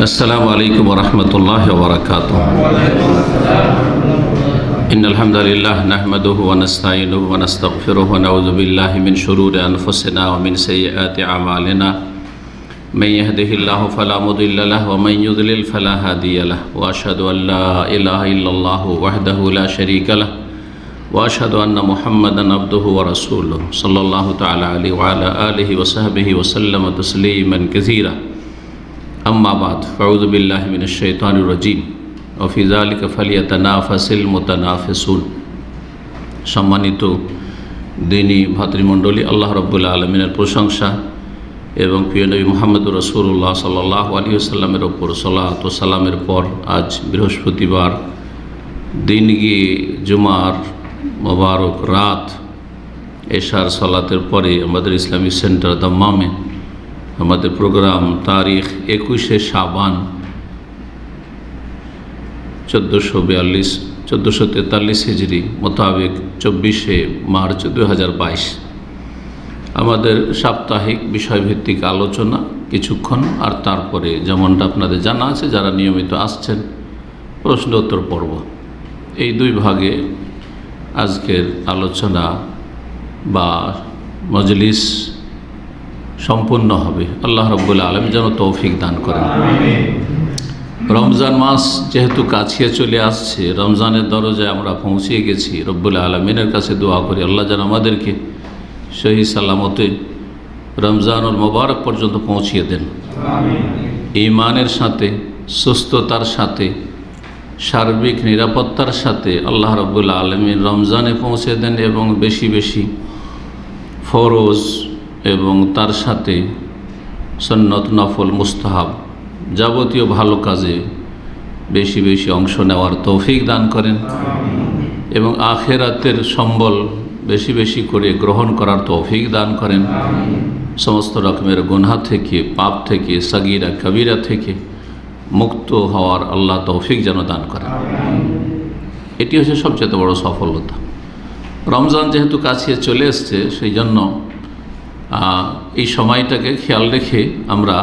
السلام عليكم ورحمة الله وبركاته. إن الحمد لله نحمده ونستعينه ونستغفره ونعوذ بالله من شرور أنفسنا ومن سيئات أعمالنا. من يهده الله فلا مضل له ومن يضلل فلا هادي له، وأشهد أن لا إله إلا الله وحده لا شريك له، وأشهد أن محمدا عبده ورسوله صلى الله تعالى عليه وعلى آله وصحبه وسلم تسليما كثيرا. أما بعد، فأعوذ بالله من الشيطان الرجيم وفي ذلك فليتنافس المتنافسون. সম্মানিত দিনী ভাতৃমণ্ডলী, আল্লাহ রাব্বুল আলামিনের প্রশংসা এবং প্রিয় নবী মুহাম্মদুর রাসূলুল্লাহ সাল্লাল্লাহু আলাইহি ওয়াসাল্লামের ওপর সালাত ও সালামের পর আজ বৃহস্পতিবার দিন গিয়ে জুমার মোবারক রাত এশার সালাতের পরে আমাদের ইসলামিক সেন্টার দাম্মামে আমাদের প্রোগ্রাম তারিখ 21শে শাবান 1443 হিজরি মোতাবেক 24শে মার্চ 2022 আমাদের সাপ্তাহিক বিষয়ভিত্তিক আলোচনা কিছুক্ষণ, আর তারপরে যেমনটা আপনাদের জানা আছে যারা নিয়মিত আসছেন প্রশ্ন উত্তর পর্ব। এই দুই ভাগে আজকের আলোচনা বা মজলিস সম্পূর্ণ হবে। আল্লাহ রাব্বুল আলামিন যেন তৌফিক দান করেন। রমজান মাস যেহেতু কাছিয়ে চলে আসছে, রমজানের দরজায় আমরা পৌঁছিয়ে গেছি। রব্বুল আলামিনের কাছে দোয়া করি আল্লাহ যেন আমাদেরকে সহি সালামতে রমজানুল মোবারক পর্যন্ত পৌঁছিয়ে দেন। ঈমানের সাথে, সুস্থতার সাথে, সার্বিক নিরাপত্তার সাথে আল্লাহ রাব্বুল আলামিন রমজানে পৌঁছে দেন এবং বেশি বেশি ফরজ এবং তার সাথে সুন্নত, নফল, মুস্তাহাব যাবতীয় ভালো কাজে বেশি বেশি অংশ নেওয়ার তৌফিক দান করেন এবং আখিরাতের সম্বল বেশি বেশি করে গ্রহণ করার তৌফিক দান করেন। সমস্ত রকমের গুনাহ থেকে, পাপ থেকে, সাগীরা কবিরা থেকে মুক্ত হওয়ার আল্লাহ তৌফিক যেন দান করেন। এটি হচ্ছে সবচেয়ে বড় সফলতা। রমজান যেহেতু কাছে চলে এসছে, সেই জন্য এই সময়টাকে খেয়াল রেখে আমরা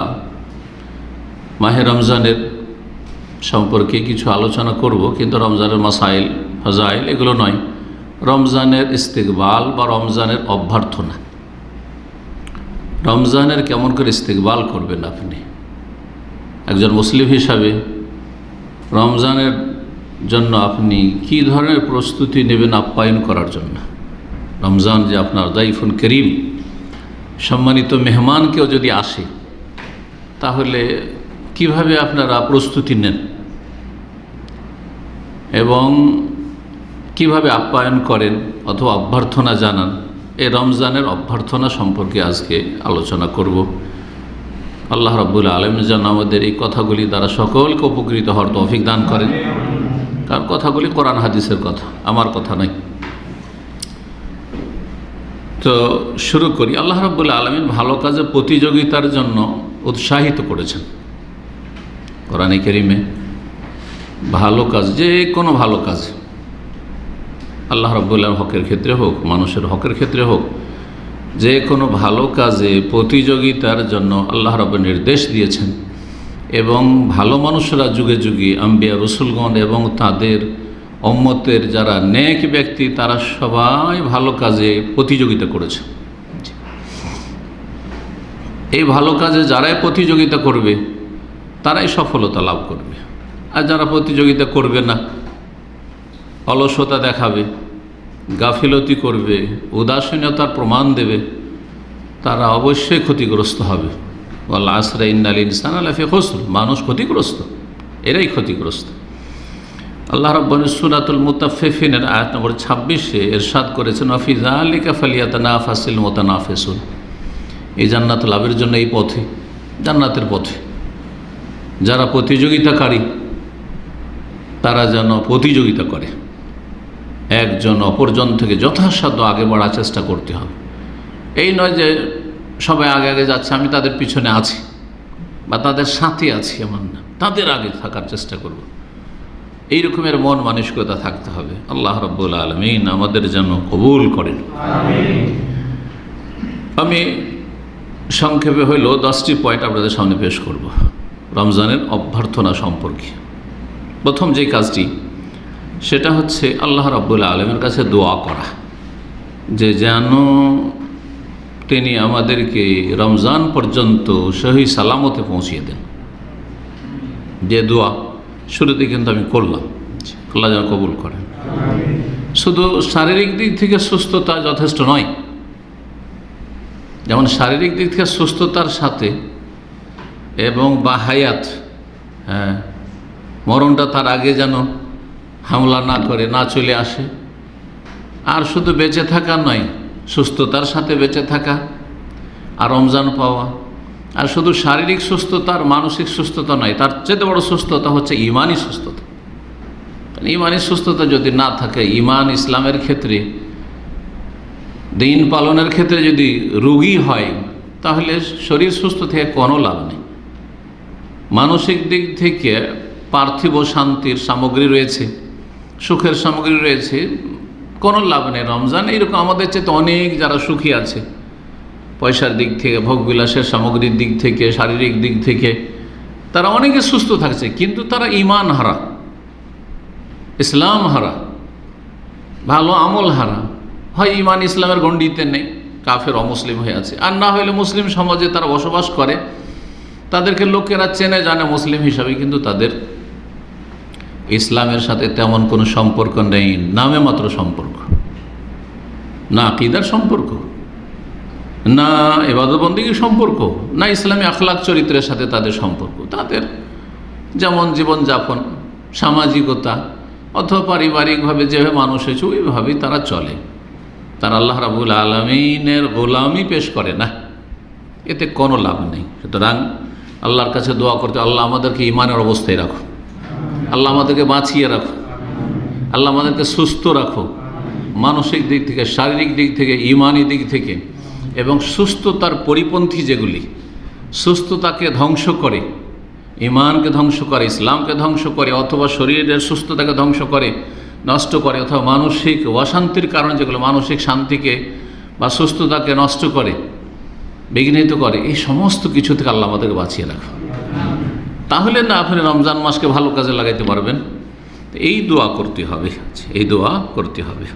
মাহে রমজানের সম্পর্কে কিছু আলোচনা করব, কিন্তু রমজানের মাসাইল, ফাজাইল এগুলো নয়, রমজানের ইস্তেকবাল বা রমজানের অভ্যর্থনা। রমজানের কেমন করে ইস্তেকবাল করবেন আপনি একজন মুসলিম হিসাবে, রমজানের জন্য আপনি কি ধরনের প্রস্তুতি নেবেন আপ্যায়ন করার জন্য। রমজান যে আপনার দাইফুন করিম, সম্মানিত মেহমানকেও যদি আসে তাহলে কিভাবে আপনারা প্রস্তুতি নেন এবং কিভাবে আপ্যায়ন করেন অথবা অভ্যর্থনা জানান, এই রমজানের অভ্যর্থনা সম্পর্কে আজকে আলোচনা করব। আল্লাহ রাব্বুল আলামিন যেন আমাদের এই কথাগুলি দ্বারা সকলকে উপকৃত হওয়ার তৌফিক দান করেন, কারণ কথাগুলি কোরআন হাদিসের কথা, আমার কথা নয়। তো শুরু করি। আল্লাহ রাব্বুল আলামিন ভালো কাজে প্রতিযোগিতার জন্য উৎসাহিত করেছেন কোরআনে কারীমে। ভালো কাজ, যে কোনো ভালো কাজ, আল্লাহ রাব্বুল আলামিন হকের ক্ষেত্রে হোক, মানুষের হকের ক্ষেত্রে হোক, যে কোনো ভালো কাজে প্রতিযোগিতার জন্য আল্লাহ রাব্বুল নির্দেশ দিয়েছেন। এবং ভালো মানুষরা যুগে যুগে আম্বিয়া রসুলগণ এবং তাদের উম্মতের যারা নেক ব্যক্তি, তারা সবাই ভালো কাজে প্রতিযোগিতা করেছে। এই ভালো কাজে যারাই প্রতিযোগিতা করবে তারাই সফলতা লাভ করবে, আর যারা প্রতিযোগিতা করবে না, অলসতা দেখাবে, গাফিলতি করবে, উদাসীনতার প্রমাণ দেবে, তারা অবশ্যই ক্ষতিগ্রস্ত হবে। ওয়াল আসরি ইন্নাল ইনসানা লাফি খুসর, মানুষ ক্ষতিগ্রস্ত, এরাই ক্ষতিগ্রস্ত। আল্লাহ রাব্বুল সূরাতুল মুতাফফিফিনের আয়াত নম্বর 26-এ ইরশাদ করেছেন, ওয়াফি যালিকা ফালিয়াতানাফাসিল মুতানাফিসুন। এই জান্নাত লাভের জন্য এই পথে, জান্নাতের পথে যারা প্রতিযোগিতাকারী তারা যেন প্রতিযোগিতা করে, একজন অপরজন থেকে যথাসাধ্য আগে বাড়ার চেষ্টা করতে হবে। এই নয় যে সবাই আগে আগে যাচ্ছে, আমি তাদের পিছনে আছি বা তাদের সাথে আছি, এমন না, তাদের আগে থাকার চেষ্টা করব। এই রকমের মন মানসিকতা থাকতে হবে। আল্লাহ রাব্বুল আলামিন আমাদের যেন কবুল করেন। আমি সংক্ষেপে হইল 10টি পয়েন্ট আপনাদের সামনে পেশ করব। রমজানের অভ্যর্থনা সম্পর্কে। প্রথম যে কাজটি সেটা হচ্ছে আল্লাহ রাব্বুল আলামিনের কাছে দোয়া করা, যে যেন তিনি আমাদেরকে রমজান পর্যন্ত সহি সালামতে পৌঁছিয়ে দেন। যে দোয়া শুরুতে কিন্তু আমি করলাম, আল্লাহ যেন কবুল করেন। শুধু শারীরিক দিক থেকে সুস্থতা যথেষ্ট নয়, যেমন শারীরিক দিক থেকে সুস্থতার সাথে এবং বা হায়াত, মরণটা তার আগে যেন হামলা না করে, না চলে আসে। আর শুধু বেঁচে থাকা নয়, সুস্থতার সাথে বেঁচে থাকা আর রমজান পাওয়া। আর শুধু শারীরিক সুস্থতা আর মানসিক সুস্থতা নয়, তার চেয়ে বড় সুস্থতা হচ্ছে ইমানি সুস্থতা। ইমানি সুস্থতা যদি না থাকে, ইমান ইসলামের ক্ষেত্রে, দিন পালনের ক্ষেত্রে যদি রোগী হয়, তাহলে শরীর সুস্থ থেকে কোনো লাভ নেই। মানসিক দিক থেকে পার্থিব শান্তির সামগ্রী রয়েছে, সুখের সামগ্রী রয়েছে, কোনো লাভ নেই। রমজান এইরকম আমাদের চেয়ে অনেক যারা সুখী আছে, পয়সার দিক থেকে, ভোগবিলাসের সামগ্রীর দিক থেকে, শারীরিক দিক থেকে তারা অনেকে সুস্থ থাকছে, কিন্তু তারা ইমান হারা, ইসলাম হারা, ভালো আমল হারা। হয় ইমান ইসলামের গণ্ডিতে নেই, কাফের অমুসলিম হয়ে আছে, আর না হলে মুসলিম সমাজে তারা বসবাস করে, তাদেরকে লোকেরা চেনে জানে মুসলিম হিসাবে, কিন্তু তাদের ইসলামের সাথে তেমন কোনো সম্পর্ক নেই, নামে মাত্র সম্পর্ক, না আকীদার সম্পর্ক, না ইবাদতবন্দেগীর সম্পর্ক, না ইসলামী আখলাক চরিত্রের সাথে তাদের সম্পর্ক। তাদের যেমন জীবনযাপন, সামাজিকতা অথবা পারিবারিকভাবে যেভাবে মানুষ হয়েছে ওইভাবেই তারা চলে। তারা আল্লাহ রাব্বুল আলামিনের গোলামি পেশ করে না, এতে কোনো লাভ নেই। সুতরাং আল্লাহর কাছে দোয়া করতে, আল্লাহ আমাদেরকে ইমানের অবস্থায় রাখো, আল্লাহ আমাদেরকে বাঁচিয়ে রাখো, আল্লাহ আমাদেরকে সুস্থ রাখো, মানসিক দিক থেকে, শারীরিক দিক থেকে, ইমানি দিক থেকে। এবং সুস্থতার পরিপন্থী যেগুলি সুস্থতাকে ধ্বংস করে, ইমানকে ধ্বংস করে, ইসলামকে ধ্বংস করে, অথবা শরীরের সুস্থতাকে ধ্বংস করে, নষ্ট করে, অথবা মানসিক অশান্তির কারণে যেগুলো মানসিক শান্তিকে বা সুস্থতাকে নষ্ট করে, বিঘ্নিত করে, এই সমস্ত কিছু থেকে আল্লাহ আমাদেরকে বাঁচিয়ে রাখো। তাহলে না আপনি রমজান মাসকে ভালো কাজে লাগাইতে পারবেন। এই দোয়া করতে হবে, এই দোয়া করতে হবে।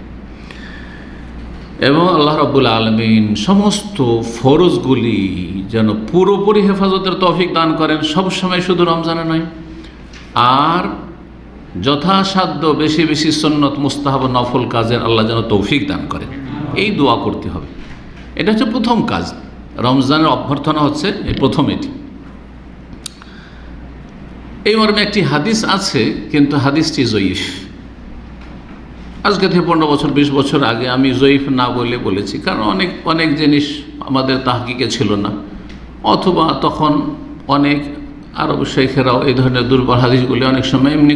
এবং আল্লাহ রাব্বুল আলামিন সমস্ত ফরজগুলি যেন পুরোপুরি হেফাজতের তৌফিক দান করেন, সবসময় শুধু রমজানে নয়, আর যথাসাধ্য বেশি বেশি সুন্নত, মুস্তাহাব, নফল কাজের আল্লাহ যেন তৌফিক দান করেন। এই দোয়া করতে হবে। এটা হচ্ছে প্রথম কাজ। রমজানের অভ্যর্থনা হচ্ছে এই প্রথম এটি। এই মর্মে একটি হাদিস আছে, কিন্তু হাদিসটি জয়ীফ। আজকে থেকে 15 বছর 20 বছর আগে আমি জয়ীফ না বলে বলেছি, কারণ অনেক জিনিস আমাদের তাহকিকে ছিল না, অথবা তখন অনেক আরব শেখেরাও এই ধরনের দুর্বল হাদিসগুলি অনেক সময় এমনি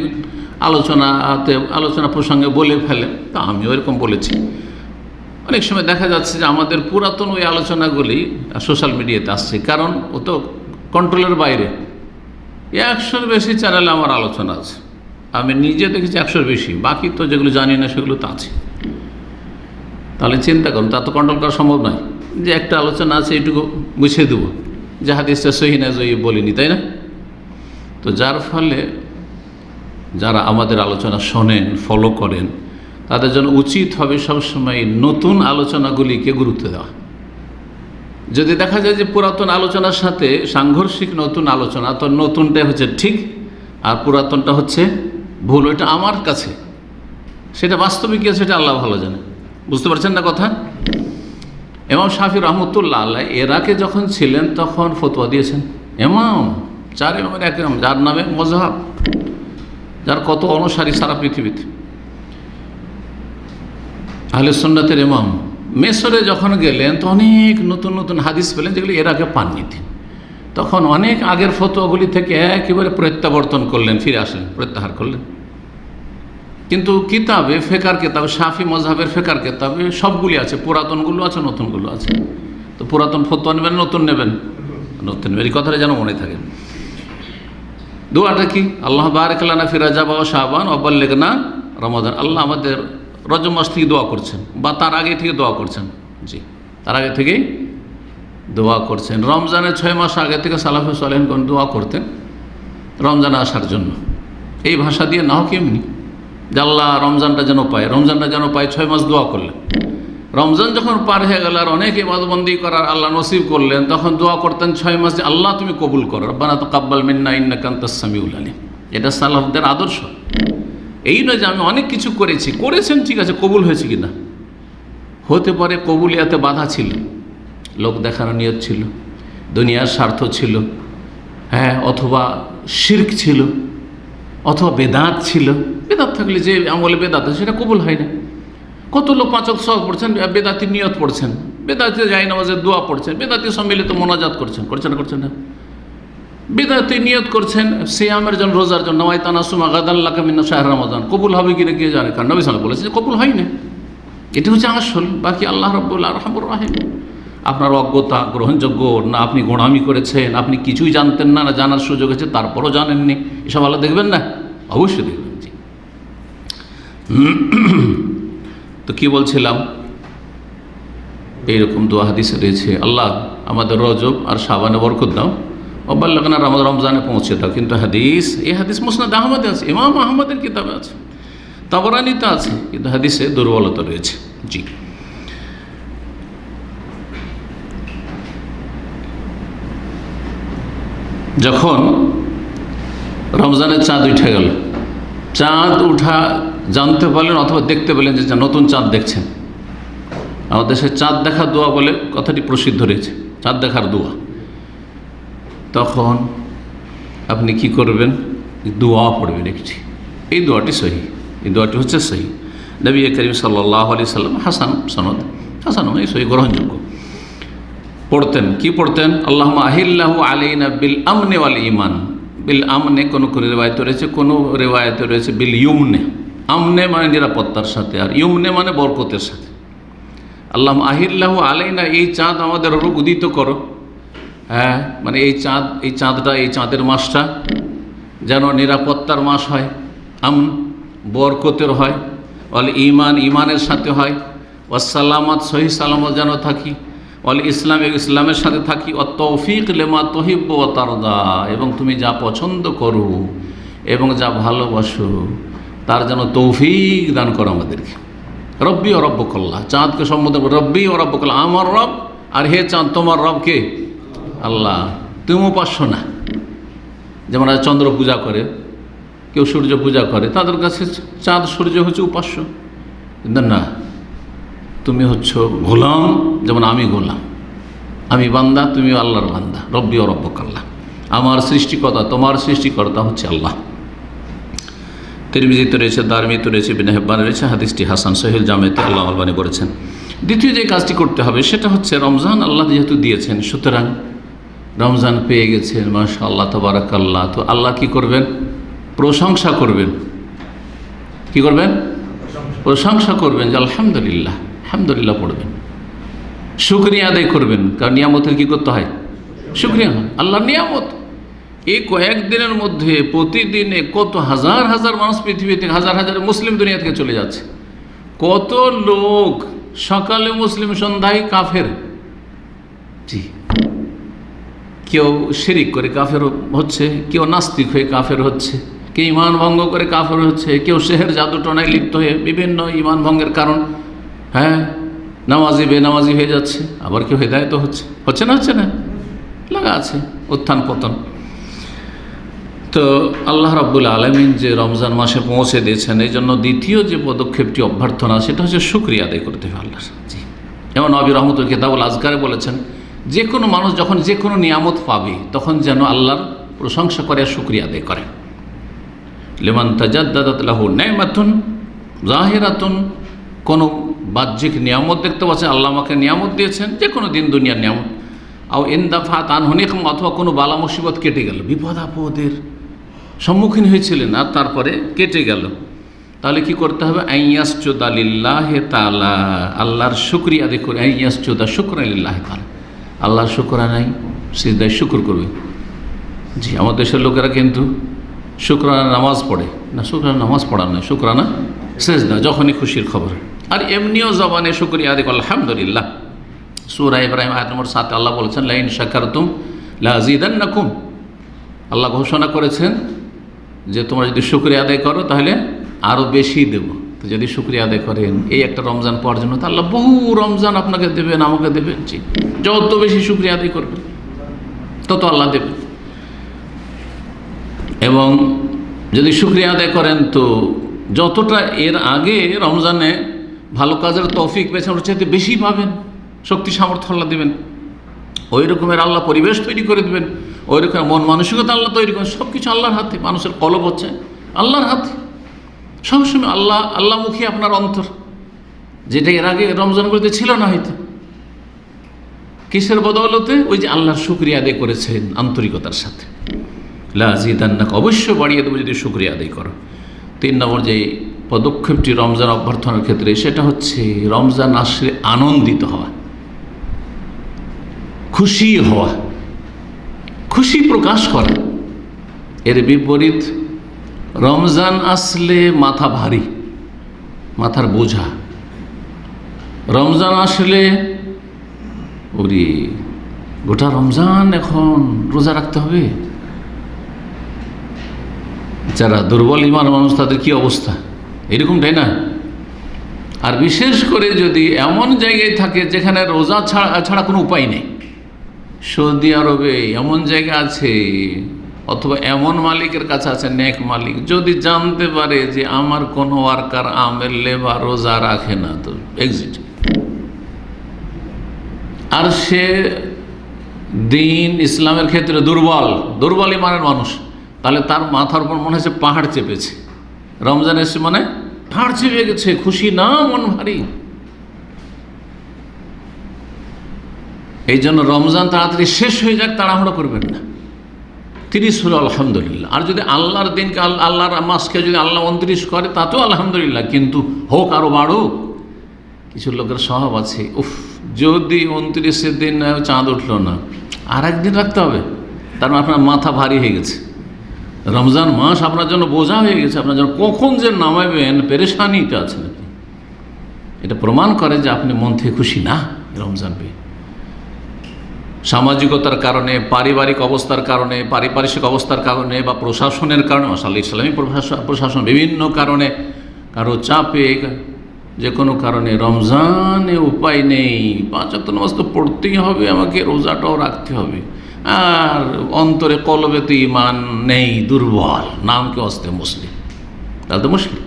আলোচনা প্রসঙ্গে বলে ফেলে। তা আমিও এরকম বলেছি। অনেক সময় দেখা যাচ্ছে যে আমাদের পুরাতন ওই আলোচনাগুলি সোশ্যাল মিডিয়াতে আসছে, কারণ ও তো কন্ট্রোলের বাইরে। 100-র বেশি চ্যানেলে আমার আলোচনা আছে, আমি নিজে দেখেছি 100-র বেশি, বাকি তো যেগুলো জানি না সেগুলো তো আছে। তাহলে চিন্তা করুন, তা তো কন্ট্রোল করা সম্ভব নয় যে একটা আলোচনা আছে এইটুকু বুঝিয়ে দেবো যে হাদিসটা সহি না জয়ীফ বলিনি, তাই না? তো যার ফলে যারা আমাদের আলোচনা শোনেন, ফলো করেন, তাদের জন্য উচিত হবে সবসময় নতুন আলোচনাগুলিকে গুরুত্ব দেওয়া। যদি দেখা যায় যে পুরাতন আলোচনার সাথে সাংঘর্ষিক নতুন আলোচনা, তো নতুনটাই হচ্ছে ঠিক আর পুরাতনটা হচ্ছে ভুল। ওইটা আমার কাছে, সেটা বাস্তবিক কি সেটা আল্লাহ ভালো জানে। বুঝতে পারছেন না কথা? ইমাম শাফি রহমতুল্লাহ আলাইহ ইরাকে যখন ছিলেন তখন ফতোয়া দিয়েছেন। ইমাম, 4 ইমামের এক ইমাম, যার নামে মযহাব, যার কত অনুসারী সারা পৃথিবীতে, আহলে সুন্নাতের ইমাম। মিশরে যখন গেলেন তো অনেক নতুন নতুন হাদিস পেলেন যেগুলি ইরাকে পাননি। তখন অনেক আগের ফতোয়াগুলি থেকে একেবারে প্রত্যাবর্তন করলেন, ফিরে আসলেন, প্রত্যাহার করলেন। কিন্তু কিতাবে, ফেকার কিতাবে, শাফি মযহাবের ফেকার কিতাবে সবগুলি আছে, পুরাতনগুলো আছে, নতুনগুলো আছে। তো পুরাতন ফতোয়া নেবেন, নতুন নেবেন, নতুন নেবেন, এই কথাটা যেন মনে থাকে। দোয়াটা কি? আল্লাহ বারিক লানা ফি রাজাব ওয়া শাবান ওয়া বাল্লিগনা রমাদান। আল্লাহ আমাদের রজব মাস থেকে দোয়া করছেন, বা তার আগে থেকে দোয়া করছেন। জি, তার আগে থেকেই দোয়া করছেন। রমজানের 6 মাস আগে থেকে সালাফে সালেহিনগণ দোয়া করতেন রমজান আসার জন্য। এই ভাষা দিয়ে না হোক এমনি যে আল্লাহ রমজানটা যেন পায়, রমজানটা যেন পায়, 6 মাস দোয়া করলেন। রমজান যখন পার হয়ে গেল আর অনেক ইবাদতবন্দি করার আল্লাহ নসিব করলেন, তখন দোয়া করতেন 6 মাস যে আল্লাহ তুমি কবুল করো, রব্বানা তাকাব্বাল মিন্না ইন্নাকা আনতাস সামিউল আলিম। এটা সালাফদের আদর্শ। এই নয় যে আমি অনেক কিছু করেছেন ঠিক আছে, কবুল হয়েছে কিনা। হতে পারে কবুলিয়াতে বাধা ছিল, লোক দেখানো নিয়ত ছিল, দুনিয়ার স্বার্থ ছিল, হ্যাঁ, অথবা শিরক ছিল, অথবা বেদাত ছিল। বেদাত থাকলে যে আমলে বেদাত আছে সেটা কবুল হয় না। কত লোক 5 ওয়াক্ত সালাত পড়ছেন, বেদাতি নিয়ত পড়ছেন, বেদাতি যায় নামাজের দোয়া পড়ছেন, বেদাতি সম্মিলিত মোনাজাত করছেন না, বেদাতি নিয়ত করছেন সিয়ামের জন্য, রোজার জন্য, ওয়াইতানা সুমা গাদাল্লাকা মিন শাহর রমাদান, কবুল হবে কিনা কে জানে, কারণ নবী সাল্লাল্লাহু আলাইহি ওয়াসাল্লাম বলেছেন কবুল হয় না। এটা হচ্ছে আসল। বাকি আল্লাহ রাব্বুল আরহামুর রাহিম। আপনার অজ্ঞতা গ্রহণযোগ্য না, আপনি গোঁড়ামি করেছেন, আপনি কিছুই জানতেন না, না জানার সুযোগ আছে তারপরও জানেননি, এসব আল্লাহ দেখবেন না? অবশ্যই দেখবেন। জি, তো কি বলছিলাম, এইরকম দোয়া হাদিসে রয়েছে, আল্লাহ আমাদের রজব আর শাবানে বরকত দাও, অব্বাল্লাগানা আমাদের রমজানে পৌঁছে দাও। কিন্তু এই হাদিস মুসনাদ আহমদে আছে, ইমাম আহমদের কিতাবে আছে, তাবরানীতে আছে, কিন্তু হাদিসে দুর্বলতা রয়েছে। জি, যখন রমজানের চাঁদ উঠে গেল, চাঁদ উঠা জানতে পারলেন অথবা দেখতে পেলেন যে নতুন চাঁদ দেখছেন। আমাদের দেশে চাঁদ দেখার দোয়া বলে কথাটি প্রসিদ্ধ রয়েছে, চাঁদ দেখার দোয়া। তখন আপনি কি করবেন? দোয়া পড়বেন একটি। এই দোয়াটি সহি, এই দোয়াটি হচ্ছে সহি। নবী করিম সাল্লাল্লাহু আলাইহি সাল্লাম হাসান সনদ, হাসান মানে সহি, গ্রহণযোগ্য, পড়তেন। কি পড়তেন? আল্লাহুম্মা আহিল্লাহু আলাইনা বিল আমনি ওয়াল ঈমান। বিল আমনে কোনো রেওয়ায়েতে রয়েছে, কোনো রেওয়ায়েতে রয়েছে বিল ইউমনে। আমনে মানে নিরাপত্তার সাথে, আর ইউমনে মানে বরকতের সাথে। আল্লাহুম্মা আহিল্লাহু আলাইনা, এই চাঁদ আমাদের ওপর উদিত করো। হ্যাঁ, মানে এই চাঁদটা, এই চাঁদের মাসটা যেন নিরাপত্তার মাস হয়, আমন বরকতের হয়, ওয়াল ঈমান ঈমানের সাথে হয়, ওয়াসসালামাত সহি সালামত যেন থাকি, ওয়াল ইসলাম ইসলামের সাথে থাকি, ও তৌফিক লিমা তুহিব্বু ওয়া তারদা, এবং তুমি যা পছন্দ করো এবং যা ভালোবাসো তার যেন তৌফিক দান করো আমাদেরকে। রব্বি ও রব্বুকাল্লাহ, চাঁদকে সম্বোধন করে রব্বি ও রব্বুকাল্লাহ, আমার রব আর হে চাঁদ তোমার রব কে? আল্লাহ। তুমি উপাস্য না। যেমন আজ চন্দ্র পূজা করে, কেউ সূর্য পূজা করে, তাদের কাছে চাঁদ সূর্য হচ্ছে উপাস্য। কিন্তু না, তুমি হচ্ছ গোলাম, যেমন আমি গোলাম, আমি বান্দা, তুমি আল্লাহর বান্দা। রব্বি ও রব্বুকাল্লাহ, আমার সৃষ্টিকর্তা, তোমার সৃষ্টিকর্তা হচ্ছে আল্লাহ। তিরমিজিতে রয়েছে, দারমিতে রয়েছে, ইবনে হিব্বানে রয়েছে, হাদিসটি হাসান, সহিহ জামেতে আল্লাহ আলবানী বলেছেন। দ্বিতীয় যে কাজটি করতে হবে সেটা হচ্ছে, রমজান আল্লাহ যেহেতু দিয়েছেন, সুতরাং রমজান পেয়ে গেছেন, মাশাআল্লাহ তাবারাকাল্লাহ, তো আল্লাহ কি করবেন? প্রশংসা করবেন। কি করবেন? প্রশংসা করবেন, যে আলহামদুলিল্লাহ, আলহামদুলিল্লাহ পড়বেন, শুকরিয়া আদায় করবেন। কারণ নিয়ামতের কি করতে হয়? শুকরিয়া হয়। আল্লাহর নিয়ামত এই কয়েকদিনের মধ্যে প্রতিদিনে কত হাজার হাজার মানুষ পৃথিবী থেকে, হাজার হাজার মুসলিম দুনিয়া থেকে চলে যাচ্ছে। কত লোক সকালে মুসলিম, সন্ধ্যায় কাফের। জি, কেউ শিরিক করে কাফের হচ্ছে, কেউ নাস্তিক হয়ে কাফের হচ্ছে, কেউ ইমান ভঙ্গ করে কাফের হচ্ছে, কেউ সেহের জাদু টনায় লিপ্ত হয়ে বিভিন্ন ইমান ভঙ্গের কারণ, হ্যাঁ, নামাজি বেনামাজি হয়ে যাচ্ছে। আবার কেউ হেদায়েত হচ্ছে না লাগা আছে, উত্থান পতন। তো আল্লাহ রাব্বুল আলামিন যে রমজান মাসে পৌঁছে দিয়েছেন, এই জন্য দ্বিতীয় যে পদক্ষেপটি, অভ্যর্থনা, সেটা হচ্ছে শুকরিয়া আদায় করতে হবে আল্লাহর। জি, যেমন নবী রহমতুল কিতাবুল আজকারে বলেছেন, যে কোনো মানুষ যখন যে কোনো নিয়ামত পাবে তখন যেন আল্লাহর প্রশংসা করে, শুকরিয়া আদায় করে। লিমান তাজাদ্দাদাত লাহু নি'মাতুন যাহিরাতুন, কোনো বাহ্যিক নিয়ামত দেখতে পাচ্ছেন, আল্লাহ আমাকে নিয়ামত দিয়েছেন, যে কোনো দিন দুনিয়ার নিয়ামত, আও ইনদাফাত আনহু নিকমা, অথবা কোনো বালা মুসিবত কেটে গেল, বিপদ আপদের সম্মুখীন হয়েছিলেন আর তারপরে কেটে গেল, তাহলে কি করতে হবে? আইয়াসজুদা লিল্লাহি তাআলা, আল্লাহর শুকরিয়া আদায় করে। আইয়াসজুদা শুকরান লিল্লাহি তাআলা, আল্লাহর শুকরানায় সিজদায় শুকর করবে। জি, আমাদের দেশের লোকেরা কিন্তু শুকরানা নামাজ পড়ে না, শুকরানা নামাজ পড়া নয়, শুকরানা সিজদা, যখনই খুশির খবর। আর এমনিও জবানে শুকরিয়া আদায় করে আলহামদুলিল্লাহ। সূরা ইব্রাহিম আয়াত নম্বর 7 আল্লাহ বলেছেন, লাইন শাকারতুম লাযিদান্নাকুম, আল্লাহ ঘোষণা করেছেন যে তোমরা যদি শুকরিয়া আদায় করো তাহলে আরও বেশি দেব। তো যদি শুকরিয়া আদায় করেন এই একটা রমজান পাওয়ার জন্য, তো আল্লাহ বহু রমজান আপনাকে দেবেন, আমাকে দেবেন। জি, যত বেশি শুকরিয়া আদায় করবেন তত আল্লাহ দেবেন। এবং যদি শুকরিয়া আদায় করেন তো যতটা এর আগে রমজানে ভালো কাজের তৌফিক পেয়েছেন ওর চাইতে বেশি পাবেন, শক্তি সামর্থ্য আল্লাহ দেবেন। ওই রকমের আল্লাহ পরিবেশ তৈরি করে দেবেন, ওই রকম মন মানসিকতা আল্লাহ তৈরি করেন। সব কিছু আল্লাহর হাতে, মানুষের কলব হচ্ছে আল্লাহর হাতে। সবসময় আল্লাহমুখী আপনার অন্তর, যেটা এর আগে রমজানগুলোতে ছিল না হয়তো। কিসের বদৌলতে? ওই যে আল্লাহর শুকরিয়া আদায় করেছেন আন্তরিকতার সাথে। লা জিদান্নাকা, অবশ্য বাড়িয়ে দেবো যদি শুকরিয়া আদায় করো। 3 নম্বর যে পদক্ষেপটি রমজান অভ্যর্থনার ক্ষেত্রে, সেটা হচ্ছে রমজান আসলে আনন্দিত হওয়া, খুশি হওয়া, খুশি প্রকাশ করা। এর বিপরীত রমজান আসলে মাথা ভারী, মাথার বোঝা। রমজান আসলে ওরে গোটা রমজান এখন রোজা রাখতে হবে। যারা দুর্বল ইমান মানুষ তাদের কি অবস্থা, এরকমটাই না? আর বিশেষ করে যদি এমন জায়গায় থাকে যেখানে রোজা ছাড়া কোনো উপায় নেই। সৌদি আরবে এমন জায়গা আছে, অথবা এমন মালিকের কাছে আছে, নেক মালিক, যদি জানতে পারে যে আমার কোনো ওয়ার্কার, আমের লেবার রোজা রাখে না, তো এক্সিট। আর সে দিন ইসলামের ক্ষেত্রে দুর্বল ইমানের মানুষ, তাহলে তার মাথার উপর মনে হচ্ছে পাহাড় চেপেছে। রমজান এসে মানে পাহাড় চেপে গেছে, খুশি না, মন ভারী। এই জন্য রমজান তাড়াতাড়ি শেষ হয়ে যাক, তাড়াহুড়ো করবেন না। 30 হলো আলহামদুলিল্লাহ। আর যদি আল্লাহর দিনকে, আল্লাহর মাসকে যদি আল্লাহ 29 করে, তাতেও আলহামদুলিল্লাহ, কিন্তু হোক আরও বাড়ুক। কিছু লোকের স্বভাব আছে, উফ, যদি 29-এর দিন চাঁদ উঠলো না, আর একদিন রাখতে হবে, তার মানে আপনার মাথা ভারী হয়ে গেছে। রমজান মাস আপনার জন্য বোঝা হয়ে গেছে, আপনার জন্য কখন যে নামাবেন পেরেশানিটা আছে নাকি। এটা প্রমাণ করে যে আপনি মন থেকে খুশি না রমজান পেয়ে। সামাজিকতার কারণে, পারিবারিক অবস্থার কারণে, পারিপার্শ্বিক অবস্থার কারণে, বা প্রশাসনের কারণে, মাশাআল্লাহ ইসলামী প্রশাসন, বিভিন্ন কারণে, কারো চাপে, যে কোনো কারণে রমজানে উপায় নেই, 5 ওয়াক্ত নামাজ তো পড়তেই হবে আমাকে, রোজাটাও রাখতে হবে, আর অন্তরে কলবেতে ইমান নেই, দুর্বল, নামকে অস্তে মুসলিম, তাহলে তো মুশকিল।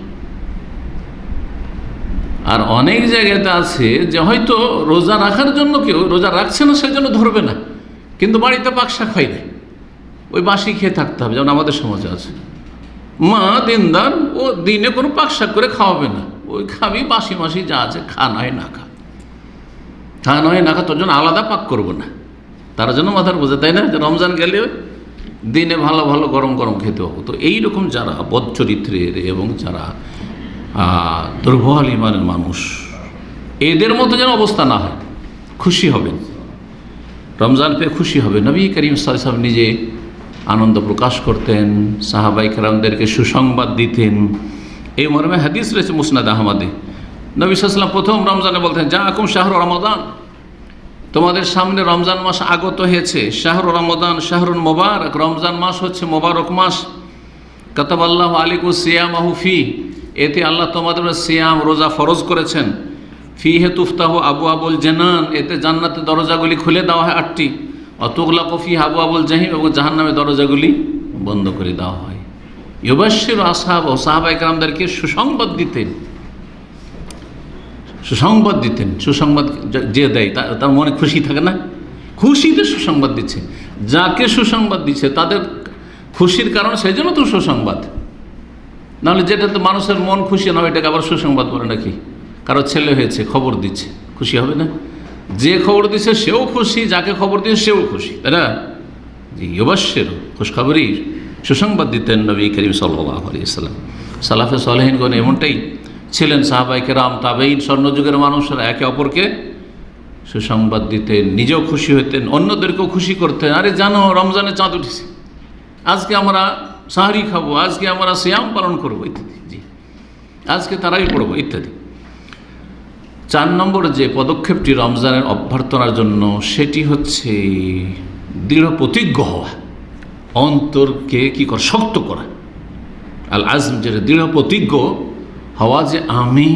আর অনেক জায়গাতে আছে যে হয়তো রোজা রাখার জন্য কেউ রোজা রাখছে না, সেই জন্য ধরবে না, কিন্তু বাড়িতে পাকশাক হয় না, ওই বাসি খেয়ে থাকতে হবে। যেমন আমাদের সমাজে আছে, মা দিনদার, ও দিনে কোনো পাকশাক করে খাওয়াবে না, ওই খাবি বাসি মাসি যা আছে, খা নয় না খা, তোর জন্য আলাদা পাক করবো না। তার জন্য মাথার বোঝে, তাই না? যে রমজান গেলে দিনে ভালো ভালো গরম গরম খেতে হবে। তো এইরকম যারা বদ চরিত্রের এবং যারা দুর্বল ইমানের মানুষ, এদের মতো যেন অবস্থা না হয়। খুশি হবেন, রমজান পেয়ে খুশি হবে। নবী করিম সাল্লাল্লাহু আলাইহি ওয়াসাল্লাম নিজে আনন্দ প্রকাশ করতেন, সাহাবায়ে কেরামদেরকে সুসংবাদ দিতেন। এই মর্মে হাদিস রয়েছে মুসনাদ আহমদে। নবী সাল্লাল্লাহু আলাইহি ওয়াসাল্লাম প্রথম রমজানে বলতেন, জাআকুম শাহরু রমাদান, তোমাদের সামনে রমজান মাস আগত হয়েছে। শাহরু রমাদান শাহরুন মুবারক, রমজান মাস হচ্ছে মোবারক মাস। কাতাবাল্লাহু আলাইকুম সিয়ামাহু ফি, এতে আল্লাহ তোমাদের সিয়াম রোজা ফরজ করেছেন। ফিহে তুফতাহু আবু আবুল জান্নান, এতে জান্নাতের দরজাগুলি খুলে দেওয়া হয় 8টি। অতুগলাকু ফি আবু আবুল জাহিম, এবং জাহান্নামের দরজাগুলি বন্ধ করে দেওয়া হয়। ইউবাশশিরু আসহাব, সাহাবায়ে কেরামদেরকে সুসংবাদ দিতেন, সুসংবাদ যে দেয় তার মনে খুশি থাকে না? খুশিতে সুসংবাদ দিচ্ছে, যাকে সুসংবাদ দিচ্ছে তাদের খুশির কারণ, সেই জন্য তো সুসংবাদ। নাহলে যেটা তো মানুষের মন খুশি না, এটাকে আবার সুসংবাদ বলে নাকি? কারো ছেলে হয়েছে, খবর দিচ্ছে, খুশি হবে না? যে খবর দিচ্ছে সেও খুশি, যাকে খবর দিচ্ছে সেও খুশি, তাই না? জি, ইউবাশশির, খুশখবরি, সুসংবাদ দিতেন নবী করিম সাল্লাল্লাহু আলাইহি ওয়াসাল্লাম। সালাফে সালেহিনগণ এমনটাই ছিলেন, সাহাবায়ে কেরাম, তাবেঈন, স্বর্ণযুগের মানুষরা একে অপরকে সুসংবাদ দিতেন, নিজেও খুশি হতেন, অন্যদেরকেও খুশি করতেন। আরে জানো, রমজানে চাঁদ উঠেছে, আজকে আমরা সাহরি খাবো, আজকে আমরা সিয়াম পালন করবো, ইত্যাদি। জি, আজকে তারাই পড়বো, ইত্যাদি। 4 নম্বর যে পদক্ষেপটি রমজানের অভ্যর্থনার জন্য, সেটি হচ্ছে দৃঢ় প্রতিজ্ঞ হওয়া। অন্তরকে কি করা, শক্ত করা। আল আজম, যেটা দৃঢ় প্রতিজ্ঞ হওয়া যে আমি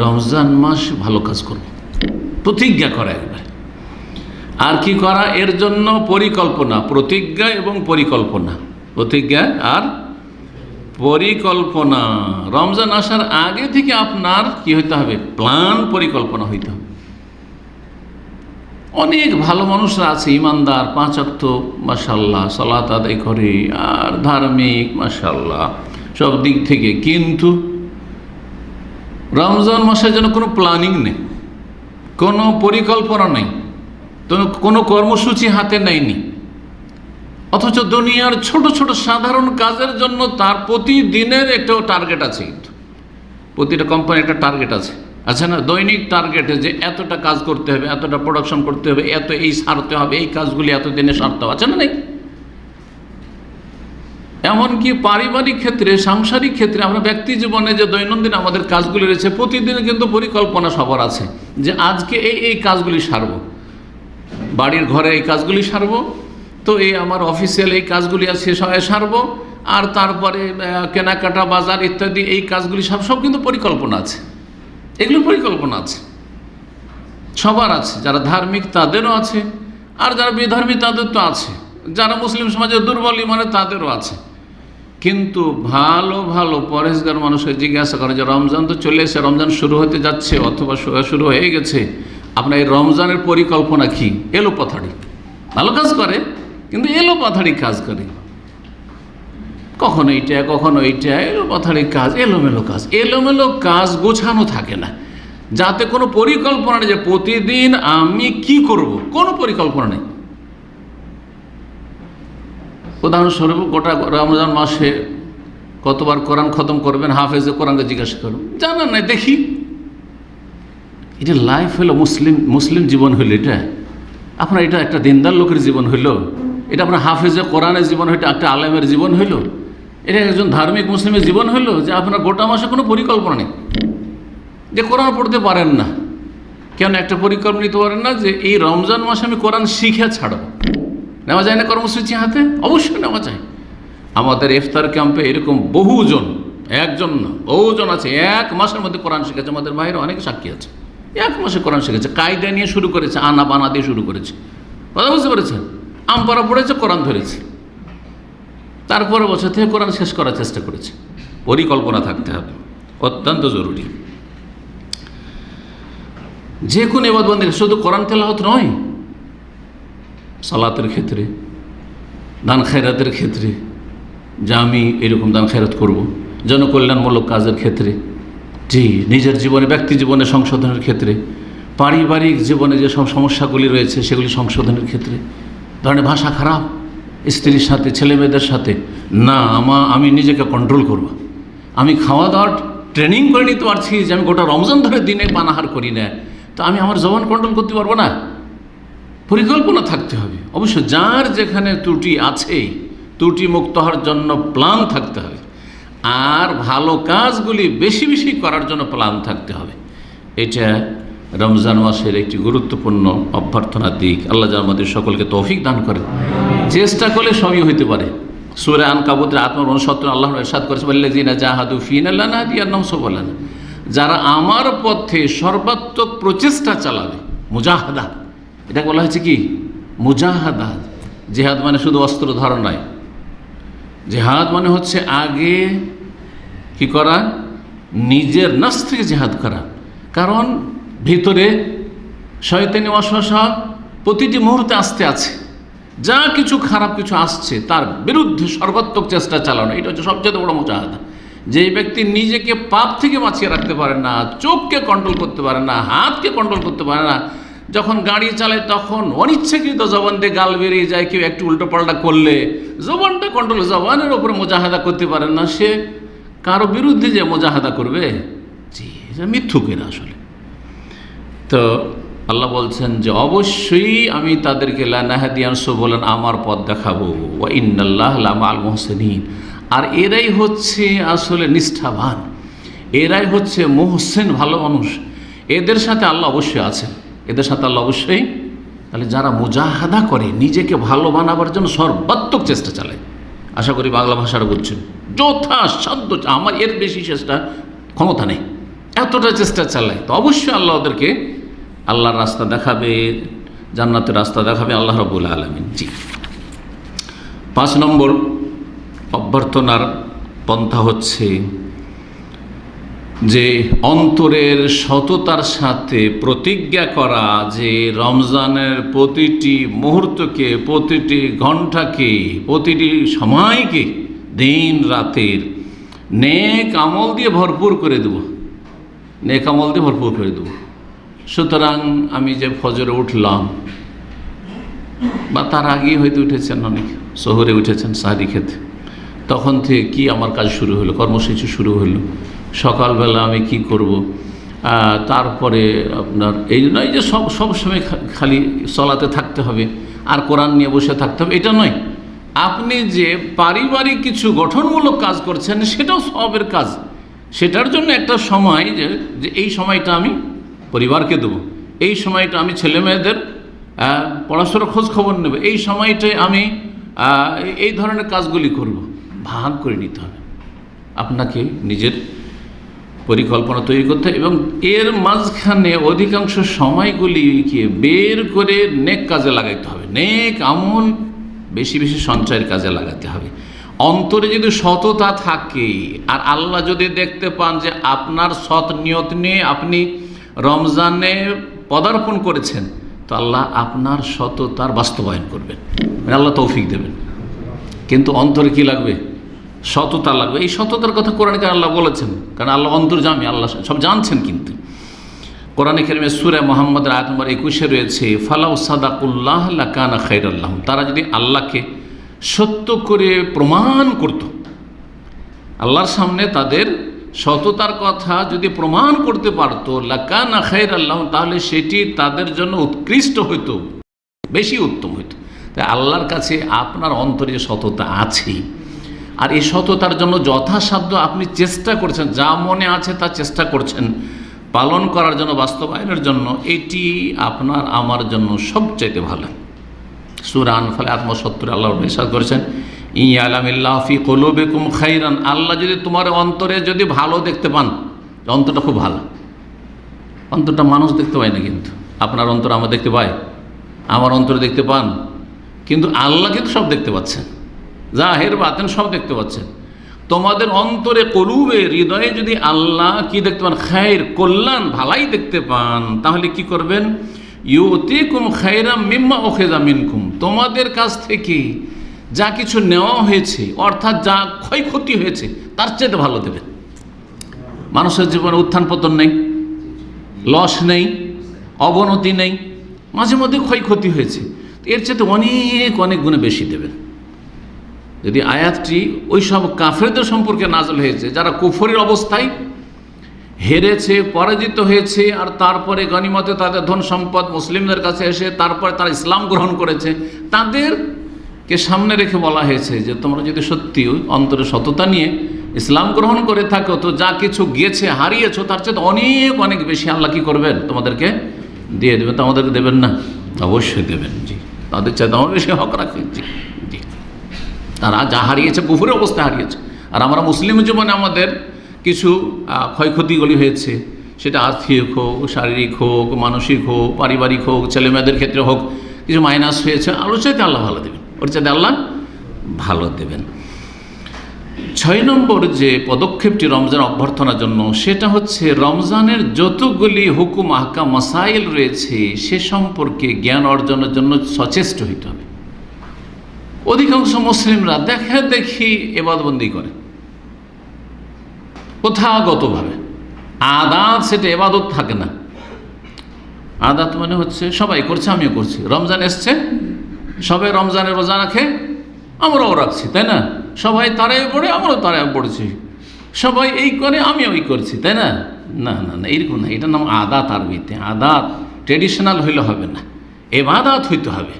রমজান মাস ভালো কাজ করব, প্রতিজ্ঞা করা একবার। আর কি করা, এর জন্য পরিকল্পনা, প্রতিজ্ঞা এবং পরিকল্পনা, প্রতিজ্ঞা আর পরিকল্পনা। রমজান আসার আগে থেকে আপনার কি হইতে হবে, প্ল্যান, পরিকল্পনা হইতে হবে। অনেক ভালো মানুষরা আছে, ইমানদার, 5 ওয়াক্ত মাশাআল্লাহ সালাত আদায় করে, আর ধার্মিক মাশাআল্লাহ সব দিক থেকে, কিন্তু রমজান মাসের জন্য কোনো প্ল্যানিং নেই, কোনো পরিকল্পনা নেই, কোনো কর্মসূচি হাতে নেয়নি। অথচ দুনিয়ার ছোট ছোট সাধারণ কাজের জন্য তার প্রতিদিনের একটা টার্গেট আছে, কিন্তু প্রতিটা কোম্পানির একটা টার্গেট আছে, না? দৈনিক টার্গেটে যে এতটা কাজ করতে হবে, এতটা প্রোডাকশন করতে হবে, এত এই সারতে হবে, এই কাজগুলি এত দিনে সারতে হবে, আছে না? নেই? এমনকি পারিবারিক ক্ষেত্রে, সাংসারিক ক্ষেত্রে, আমরা ব্যক্তি জীবনে যে দৈনন্দিন আমাদের কাজগুলি রয়েছে, প্রতিদিন কিন্তু পরিকল্পনা সবার আছে যে আজকে এই কাজগুলি সারব, বাড়ির ঘরে এই কাজগুলি সারব, তো এই আমার অফিসিয়াল এই কাজগুলি আছে সারব, আর তারপরে কেনাকাটা, বাজার ইত্যাদি এই কাজগুলি সব কিন্তু পরিকল্পনা আছে। এগুলো পরিকল্পনা আছে, সবার আছে, যারা ধার্মিক তাদেরও আছে, আর যারা বেধর্মী তাদের তো আছে, যারা মুসলিম সমাজের দুর্বল মানে তাদেরও আছে। কিন্তু ভালো ভালো পরেশগার মানুষকে জিজ্ঞাসা করে যে রমজান তো চলে এসে, রমজান শুরু হতে যাচ্ছে অথবা শুরু হয়ে গেছে, আপনার এই রমজানের পরিকল্পনা কি? এলো পাথাড়ি, ভালো কাজ করে কিন্তু এলো পাথাড়ি কাজ করে, কখনো এইটা এলো পাথাড়ি কাজ, এলোমেলো কাজ গোছানো থাকে না, যাতে কোনো পরিকল্পনা নেই যে প্রতিদিন আমি কি করব, কোনো পরিকল্পনা নেই। উদাহরণস্বরূপ, গোটা রমজান মাসে কতবার কোরআন খতম করবেন, হাফেজে কোরআনকে জিজ্ঞাসা করুন, জানার নাই, দেখি। এটা লাইফ হলো, মুসলিম জীবন হইল এটা? আপনার এটা একটা দিনদার লোকের জীবন হইল? এটা আপনার হাফেজে কোরআনের জীবন হইল, একটা আলেমের জীবন হইল? এটা একজন ধার্মিক মুসলিমের জীবন হইল যে আপনার গোটা মাসে কোনো পরিকল্পনা নেই, যে কোরআন পড়তে পারেন না? কেন একটা পরিকল্পনা নিতে পারেন না যে এই রমজান মাসে আমি কোরআন শিখে ছাড়ব? নেওয়া যায় না কর্মসূচি হাতে? অবশ্যই নেওয়া যায়। আমাদের ইফতার ক্যাম্পে এরকম বহুজন, একজন না বহুজন আছে, 1 মাসের মধ্যে কোরআন শিখেছে। আমাদের বাইরে অনেক সাক্ষী আছে, 1 মাসে কোরআন শিখেছে, কায়দা নিয়ে শুরু করেছে, আনা বানা দিয়ে শুরু করেছে, কথা বুঝতে পেরেছেন? আমপারা পড়েছে, কোরআন ধরেছে, তারপরে বছর থেকে কোরআন শেষ করার চেষ্টা করেছে। পরিকল্পনা থাকতে হবে, অত্যন্ত জরুরি। যে কোনো ইবাদত, শুধু কোরআন তেলাওয়াত নয়, সালাতের ক্ষেত্রে, দান খেরাতের ক্ষেত্রে, যে আমি এরকম দান খেরাত করব, জনকল্যাণমূলক কাজের ক্ষেত্রে, জি, নিজের জীবনে, ব্যক্তি জীবনে সংশোধনের ক্ষেত্রে, পারিবারিক জীবনে যে সব সমস্যাগুলি রয়েছে সেগুলি সংশোধনের ক্ষেত্রে, ধরনের ভাষা খারাপ স্ত্রীর সাথে, ছেলে মেয়েদের সাথে, না, আমি নিজেকে কন্ট্রোল করব। আমি খাওয়া দাওয়ার ট্রেনিং করে নিতে পারছি যে আমি গোটা রমজান ধরে দিনে পানাহার করি না, তো আমি আমার জবান কন্ট্রোল করতে পারবো না? পরিকল্পনা থাকতে হবে। অবশ্য যার যেখানে ত্রুটি আছে, ত্রুটি মুক্ত হওয়ার জন্য প্ল্যান থাকতে হবে, আর ভালো কাজগুলি বেশি বেশি করার জন্য প্ল্যান থাকতে হবে। এটা রমজান মাসের একটি গুরুত্বপূর্ণ অভ্যর্থনার দিক। আল্লাহ যেন আমাদের সকলকে তৌফিক দান করেন। চেষ্টা করলে সবই হইতে পারে। সূরা আনকাবুতের 8:69 আল্লাহ ইরশাদ করেছে, ওয়াল্লাযীনা জাহাদু ফীনা লানাহদিয়ান্নাহুম সুবুলানা, যারা আমার পথে সর্বাত্মক প্রচেষ্টা চালাবে, মুজাহাদা, এটা বলা হয়েছে কি? মুজাহাদা। জিহাদ মানে শুধু অস্ত্র ধরা নয়, জিহাদ মানে হচ্ছে আগে কি করা? নিজের নফস থেকে জিহাদ করা। কারণ ভিতরে শয়তানি ওয়াসওয়াসা প্রতিটি মুহূর্তে আসতে আছে, যা কিছু খারাপ কিছু আসছে তার বিরুদ্ধে সর্বাত্মক চেষ্টা চালানো, এটা হচ্ছে সবচেয়ে বড় মুজাহাদা। যেই ব্যক্তি নিজেকে পাপ থেকে বাঁচিয়ে রাখতে পারে না, চোখকে কন্ট্রোল করতে পারে না, হাতকে কন্ট্রোল করতে পারে না, যখন গাড়ি চালায় তখন অনিচ্ছাকৃত জবান দিয়ে গাল বেরিয়ে যায়, কেউ একটু উল্টো পাল্টা করলে জবানটা কন্ট্রোল, জবানের ওপরে মুজাহাদা করতে পারে না, সে কারো বিরুদ্ধে যে মুজাহাদা করবে, জি, এটা মিথ্যুকের আসলে। তো আল্লাহ বলছেন যে অবশ্যই আমি তাদেরকে লানাহদিয়ানসু বলেন, আমার পথ দেখাবো, ওয়া ইন্নাল্লাহা লামাআল মুহসিনিন। আর এরাই হচ্ছে আসলে নিষ্ঠাবান, এরাই হচ্ছে মুহসিন, ভালো মানুষ। এদের সাথে আল্লাহ অবশ্যই আছেন, এদের সাথে আল্লাহ অবশ্যই। তাহলে যারা মুজাহাদা করে, নিজেকে ভালো বানাবার জন্য সর্বাত্মক চেষ্টা চালায়, আশা করি বাংলা ভাষাটা বুঝছেন। যথাসাধ্য, আমার এর বেশি চেষ্টা ক্ষমতা নেই, এতটা চেষ্টা চালাই তো অবশ্যই আল্লাহ ওদেরকে আল্লাহর রাস্তা দেখাবে, জান্নাতের রাস্তা দেখাবে আল্লাহ রাব্বুল আলামিন। জি, 5 নম্বর অভ্যর্থনার পন্থা হচ্ছে যে অন্তরের সততার সাথে প্রতিজ্ঞা করা যে রমজানের প্রতিটি মুহূর্তকে, প্রতিটি ঘন্টাকে, প্রতিটি সময়কে দিন রাতের নেক আমল দিয়ে ভরপুর করে দেব, নেক আমল দিয়ে ভরপুর করে দেব। সুতরাং আমি যে ফজরে উঠলাম বা তার আগেই হয়তো উঠেছেন, অনেক শহরে উঠেছেন সাহারি খেতে, তখন থেকে কি আমার কাজ শুরু হলো, কর্মসূচি শুরু হলো। সকালবেলা আমি কি করব, তারপরে আপনার এই নয় যে সব সময় খালি সলাতে থাকতে হবে আর কোরআন নিয়ে বসে থাকতে হবে, এটা নয়। আপনি যে পারিবারিক কিছু গঠনমূলক কাজ করছেন সেটাও সবের কাজ। সেটার জন্য একটা সময় যে এই সময়টা আমি পরিবারকে দেবো, এই সময়টা আমি ছেলে মেয়েদের পড়াশোনার খোঁজ খবর নেব, এই সময়টায় আমি এই ধরনের কাজগুলি করব। ভাগ করে নিতে হবে, আপনাকে নিজের পরিকল্পনা তৈরি করতে হবে এবং এর মাঝখানে অধিকাংশ সময়গুলিকে বের করে নেক কাজে লাগাইতে হবে, নেক আমল বেশি বেশি সঞ্চয়ের কাজে লাগাতে হবে। অন্তরে যদি সততা থাকে আর আল্লাহ যদি দেখতে পান যে আপনার সৎ নিয়ত নিয়ে আপনি রমজানে পদার্পণ করেছেন, তো আল্লাহ আপনার সততার বাস্তবায়ন করবেন, আল্লাহ তৌফিক দেবেন। কিন্তু অন্তরে কি লাগবে? সততা লাগবে। এই সততার কথা কোরআনে কারিমে আল্লাহ বলেছেন, কারণ আল্লাহ অন্তর্যামী, আল্লাহ সব জানছেন। কিন্তু কোরআনে কারিমে সূরা মুহাম্মদের আয়াত নম্বর 21 রয়েছে, ফালাউ সাদাকুল্লাহ লাকানা খায়রাল লাহুম, তারা যদি আল্লাহকে সত্য করে প্রমাণ করত, আল্লাহর সামনে তাদের সততার কথা যদি প্রমাণ করতে পারতো, লাকানা খায়রাল লাহুম, তাহলে সেটি তাদের জন্য উৎকৃষ্ট হইতো, বেশি উত্তম হইতো। তাই আল্লাহর কাছে আপনার অন্তরে যে সততা আছে আর এই সততার জন্য যথাসাধ্য আপনি চেষ্টা করছেন, যা মনে আছে তা চেষ্টা করছেন পালন করার জন্য, বাস্তবায়নের জন্য, এটি আপনার আমার জন্য সবচাইতে ভালো। সূরা আনফাল 70 আল্লাহ ইরশাদ করেছেন, ইয়ালামিল্লাহু ফি কুলুবিকুম খাইরান, আল্লাহ যদি তোমার অন্তরে যদি ভালো দেখতে পান, অন্তরটা খুব ভালো, অন্তরটা মানুষ দেখতে পায় না, কিন্তু আপনার অন্তর আমরা দেখতে পাই, আমার অন্তরে দেখতে পান, কিন্তু আল্লাহ কিন্তু সব দেখতে পাচ্ছেন, জাহের বাতেন সব দেখতে পাচ্ছেন। তোমাদের অন্তরে কলুবে হৃদয়ে যদি আল্লাহ কি দেখতে পান, খায়র কল্যাণ ভালাই দেখতে পান, তাহলে কি করবেন? ইউতিকুম খায়রাম মিম্মা উখিযা মিনকুম, তোমাদের কাছ থেকে যা কিছু নেওয়া হয়েছে, অর্থাৎ যা ক্ষয়ক্ষতি হয়েছে তার চেয়ে ভালো দেবেন। মানুষের জীবনে উত্থান পতন নেই, লস নেই, অবনতি নেই, মাঝে মধ্যে ক্ষয়ক্ষতি হয়েছে, এর চেয়ে অনেক অনেক গুণে বেশি দেবেন। যদি আয়াতটি ওই সব কাফেরদের সম্পর্কে নাযিল হয়েছে যারা কুফরের অবস্থায় হেরেছে, পরাজিত হয়েছে, আর তারপরে গনিমতে তাদের ধন সম্পদ মুসলিমদের কাছে এসে তারপরে তারা ইসলাম গ্রহণ করেছে, তাদেরকে সামনে রেখে বলা হয়েছে যে তোমরা যদি সত্যি অন্তরে সততা নিয়ে ইসলাম গ্রহণ করে থাকো, তো যা কিছু গিয়েছে, হারিয়েছো, তার চেয়ে অনেক অনেক বেশি আল্লাহ কী করবেন? তোমাদেরকে দিয়ে দেবেন। তো আমাদেরকে দেবেন না? অবশ্যই দেবেন। জি, তাদের চাইতে আমার বেশি হক রাখে। জি জি, তারা যা হারিয়েছে কুফরের অবস্থায় হারিয়েছে, আর আমরা মুসলিম জীবনে আমাদের কিছু ক্ষয়ক্ষতিগুলি হয়েছে, সেটা আর্থিক হোক, শারীরিক হোক, মানসিক হোক, পারিবারিক হোক, ছেলেমেয়েদের ক্ষেত্রে হোক, কিছু মাইনাস হয়েছে, ওর চাইতে আল্লাহ ভালো দেবেন, ওর চাইতে আল্লাহ ভালো দেবেন। 6 নম্বর যে পদক্ষেপটি রমজান অভ্যর্থনার জন্য, সেটা হচ্ছে রমজানের যতগুলি হুকুম আহকাম মাসাইল রয়েছে সে সম্পর্কে জ্ঞান অর্জনের জন্য সচেষ্ট হইতে হবে। অধিকাংশ মুসলিমরা দেখে দেখি ইবাদতবন্দি করে প্রথাগতভাবে, আদাত সেটা ইবাদত থাকে না। আদাত মানে হচ্ছে সবাই করছে, আমিও করছি, রমজান এসছে সবাই রমজানের রোজা রাখে, আমরাও রাখছি, তাই না? সবাই তারাই পড়ে, আমরাও তারাই পড়েছি, সবাই এই করে, আমিও এই করছি, তাই না? না না না, এইরকম না। এটার নাম আদাত। আরবিতে আদাত ট্রেডিশনাল হইলে হবে না, ইবাদত হইতে হবে,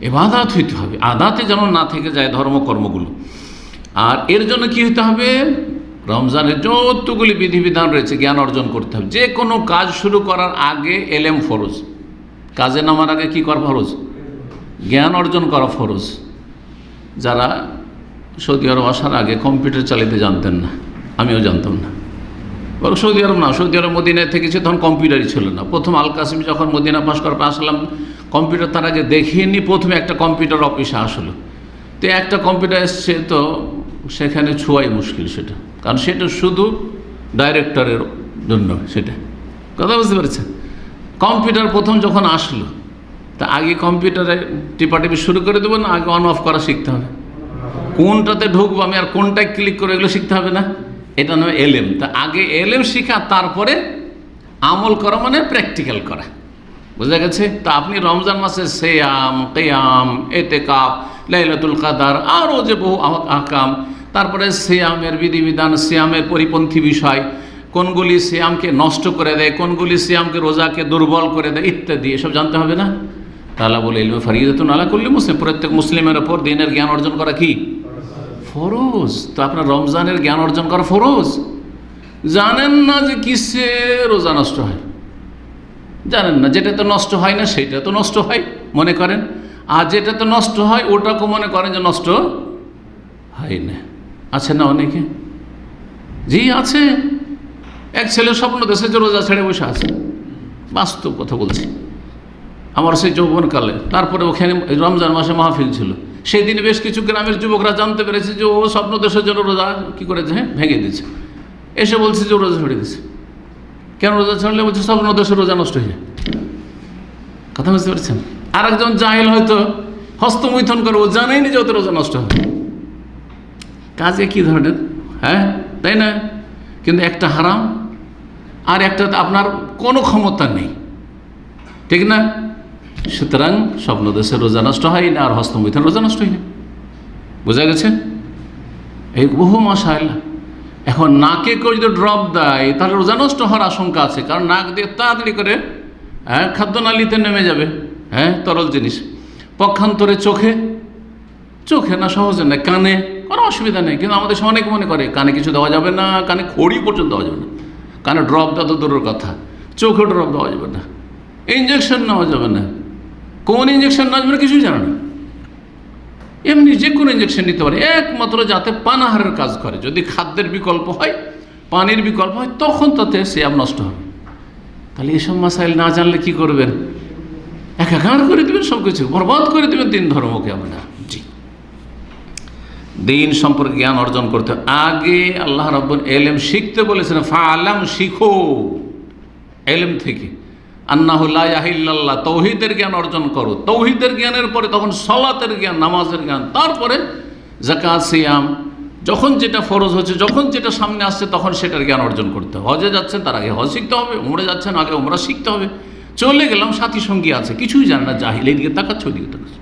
ইবাদত হইতে হবে। আদাতে যেন না থেকে যায় ধর্মকর্মগুলো। আর এর জন্য কি হইতে হবে? রমজানের যতগুলি বিধিবিধান রয়েছে জ্ঞান অর্জন করতে হবে। যে কোনো কাজ শুরু করার আগে এলেম ফরজ, কাজে নামার আগে কি করা ফরজ? জ্ঞান অর্জন করা ফরজ। যারা সৌদি আরব আসার আগে কম্পিউটার চালাতে জানতেন না, আমিও জানতাম না। বরং সৌদি আরব না, সৌদি আরব মদিনায় থেকেছি, তখন কম্পিউটারই ছিল না। প্রথম আল কাসিম যখন মদিনা পাস করার পর আসলাম, কম্পিউটার তার আগে দেখিনি। প্রথমে একটা কম্পিউটার অফিসে আসলো, তো একটা কম্পিউটার এসছে, তো সেখানে ছোঁয়াই মুশকিল সেটা, কারণ সেটা শুধু ডাইরেক্টরের জন্য। সেটা কথা বুঝতে পেরেছেন? কম্পিউটার প্রথম যখন আসলো, তা আগে কম্পিউটারে টিপাটিপি শুরু করে দেবো না, আগে অন অফ করা শিখতে হবে। কোনটাতে ঢুকবো আমি আর কোনটায় ক্লিক করে, এগুলো শিখতে হবে না? এটা নয় এলএম। তা আগে এলএম শিখা, তারপরে আমল করা, মানে প্র্যাকটিক্যাল করা। বুঝা গেছে? তা আপনি রমজান মাসে সিয়াম, কিয়াম, ইতিকাফ, লাইলাতুল কদর, আরও যে বহু আহকাম, তারপরে সিয়ামের বিধিবিধান, সিয়ামের পরিপন্থী বিষয়, কোনগুলি সিয়ামকে নষ্ট করে দেয়, কোনগুলি সিয়ামকে, রোজাকে দুর্বল করে দেয়, ইত্যাদি, এসব জানতে হবে না? তাআলা বলে ইলমে ফরিদাতুন আলা কুল্লি মুসলিম, প্রত্যেক মুসলিমের ওপর দিনের জ্ঞান অর্জন করা কি ফরজ। তো আপনার রমজানের জ্ঞান অর্জন করা ফরজ। জানেন না যে কিসে রোজা নষ্ট হয়, জানেন না। যেটা তো নষ্ট হয় না সেটা তো নষ্ট হয় মনে করেন, আর যেটা তো নষ্ট হয় ওটাকে মনে করেন যে নষ্ট হয় না। আছে না অনেকে? জি আছে। এক ছেলে স্বপ্ন দেশে যে রোজা ছেড়ে বসে আছে, বাস্তব কথা বলছি, আমার সেই যৌবনকালে। তারপরে ওখানে রমজান মাসে মাহফিল ছিল, সেই দিনে বেশ কিছু গ্রামের যুবকরা জানতে পেরেছে যে ও স্বপ্ন দেশের জন্য রোজা কী করেছে, ভেঙে দিয়েছে। এসে বলছে যে রোজা ছেড়ে দিয়েছে। কেন রোজা ছাড়লে? বলছে স্বপ্ন দেশের রোজা নষ্ট হয়ে যায়। কথা বুঝতে পেরেছেন? আর একজন জাহিল হয়তো হস্তমৈথন করে, ও জানেই না যে ওতে রোজা নষ্ট হবে। কাজে কি ধরনের, হ্যাঁ তাই না? কিন্তু একটা হারাম, আর একটা আপনার কোনো ক্ষমতা নেই, ঠিক না? সুতরাং স্বপ্ন দেশের রোজা নষ্ট হয় না, আর হস্তমৈথুন রোজা নষ্ট হয় না। বোঝা গেছে? এই বহু মাসাইল। এখন নাকে কেউ যদি ড্রপ দেয় তাহলে রোজা নষ্ট হওয়ার আশঙ্কা আছে, কারণ নাক দিয়ে তাড়াতাড়ি করে খাদ্যনালীতে নেমে যাবে, তরল জিনিস। পক্ষান্তরে চোখে না, সহজে না। কানে কোনো অসুবিধা নেই, কিন্তু আমাদের অনেক মনে করে কানে কিছু দেওয়া যাবে না, কানে খড়ি পর্যন্ত দেওয়া যাবে না, কানে ড্রপ দেওয়া তো দূরের কথা, চোখে ড্রপ দেওয়া যাবে না, ইঞ্জেকশন নেওয়া যাবে না। কোন ইঞ্জেকশন নেওয়া যাবে না কিছুই জানে না। এমনি যে কোনো ইঞ্জেকশন নিতে পারে, একমাত্র যাতে পানাহারের কাজ করে। যদি খাদ্যের বিকল্প হয়, পানির বিকল্প হয়, তখন তাতে সিয়াম নষ্ট হবে। তাহলে এসব মাসাইল না জানলে কি করবেন? একাকার করে দেবেন, সব কিছু বরবাদ করে দেবেন দিন ধর্মকে আপনার। জি, দিন সম্পর্কে জ্ঞান অর্জন করতে আগে আল্লাহ রাব্বুল এলেম শিখতে বলেছেন। ফাআলাম, শিখো এলেম থেকে। আন্নাহু লা ইলাহা ইল্লাল্লাহ, তৌহিদের জ্ঞান অর্জন করো। তৌহিদের জ্ঞানের পরে তখন সালাতের জ্ঞান, নামাজের জ্ঞান, তারপরে যাকাত, সিয়াম, যখন যেটা ফরজ হচ্ছে, যখন যেটা সামনে আসছে, তখন সেটার জ্ঞান অর্জন করতে হবে। হজে যাচ্ছেন তার আগে হজ শিখতে হবে, উমরে যাচ্ছেন আগে উমরা শিখতে হবে। চলে গেলাম, সাথী সঙ্গী আছে, কিছুই জানে না, জাহিল, এইদিকে তাকাচ্ছে ওইদিকে তাকাচ্ছে।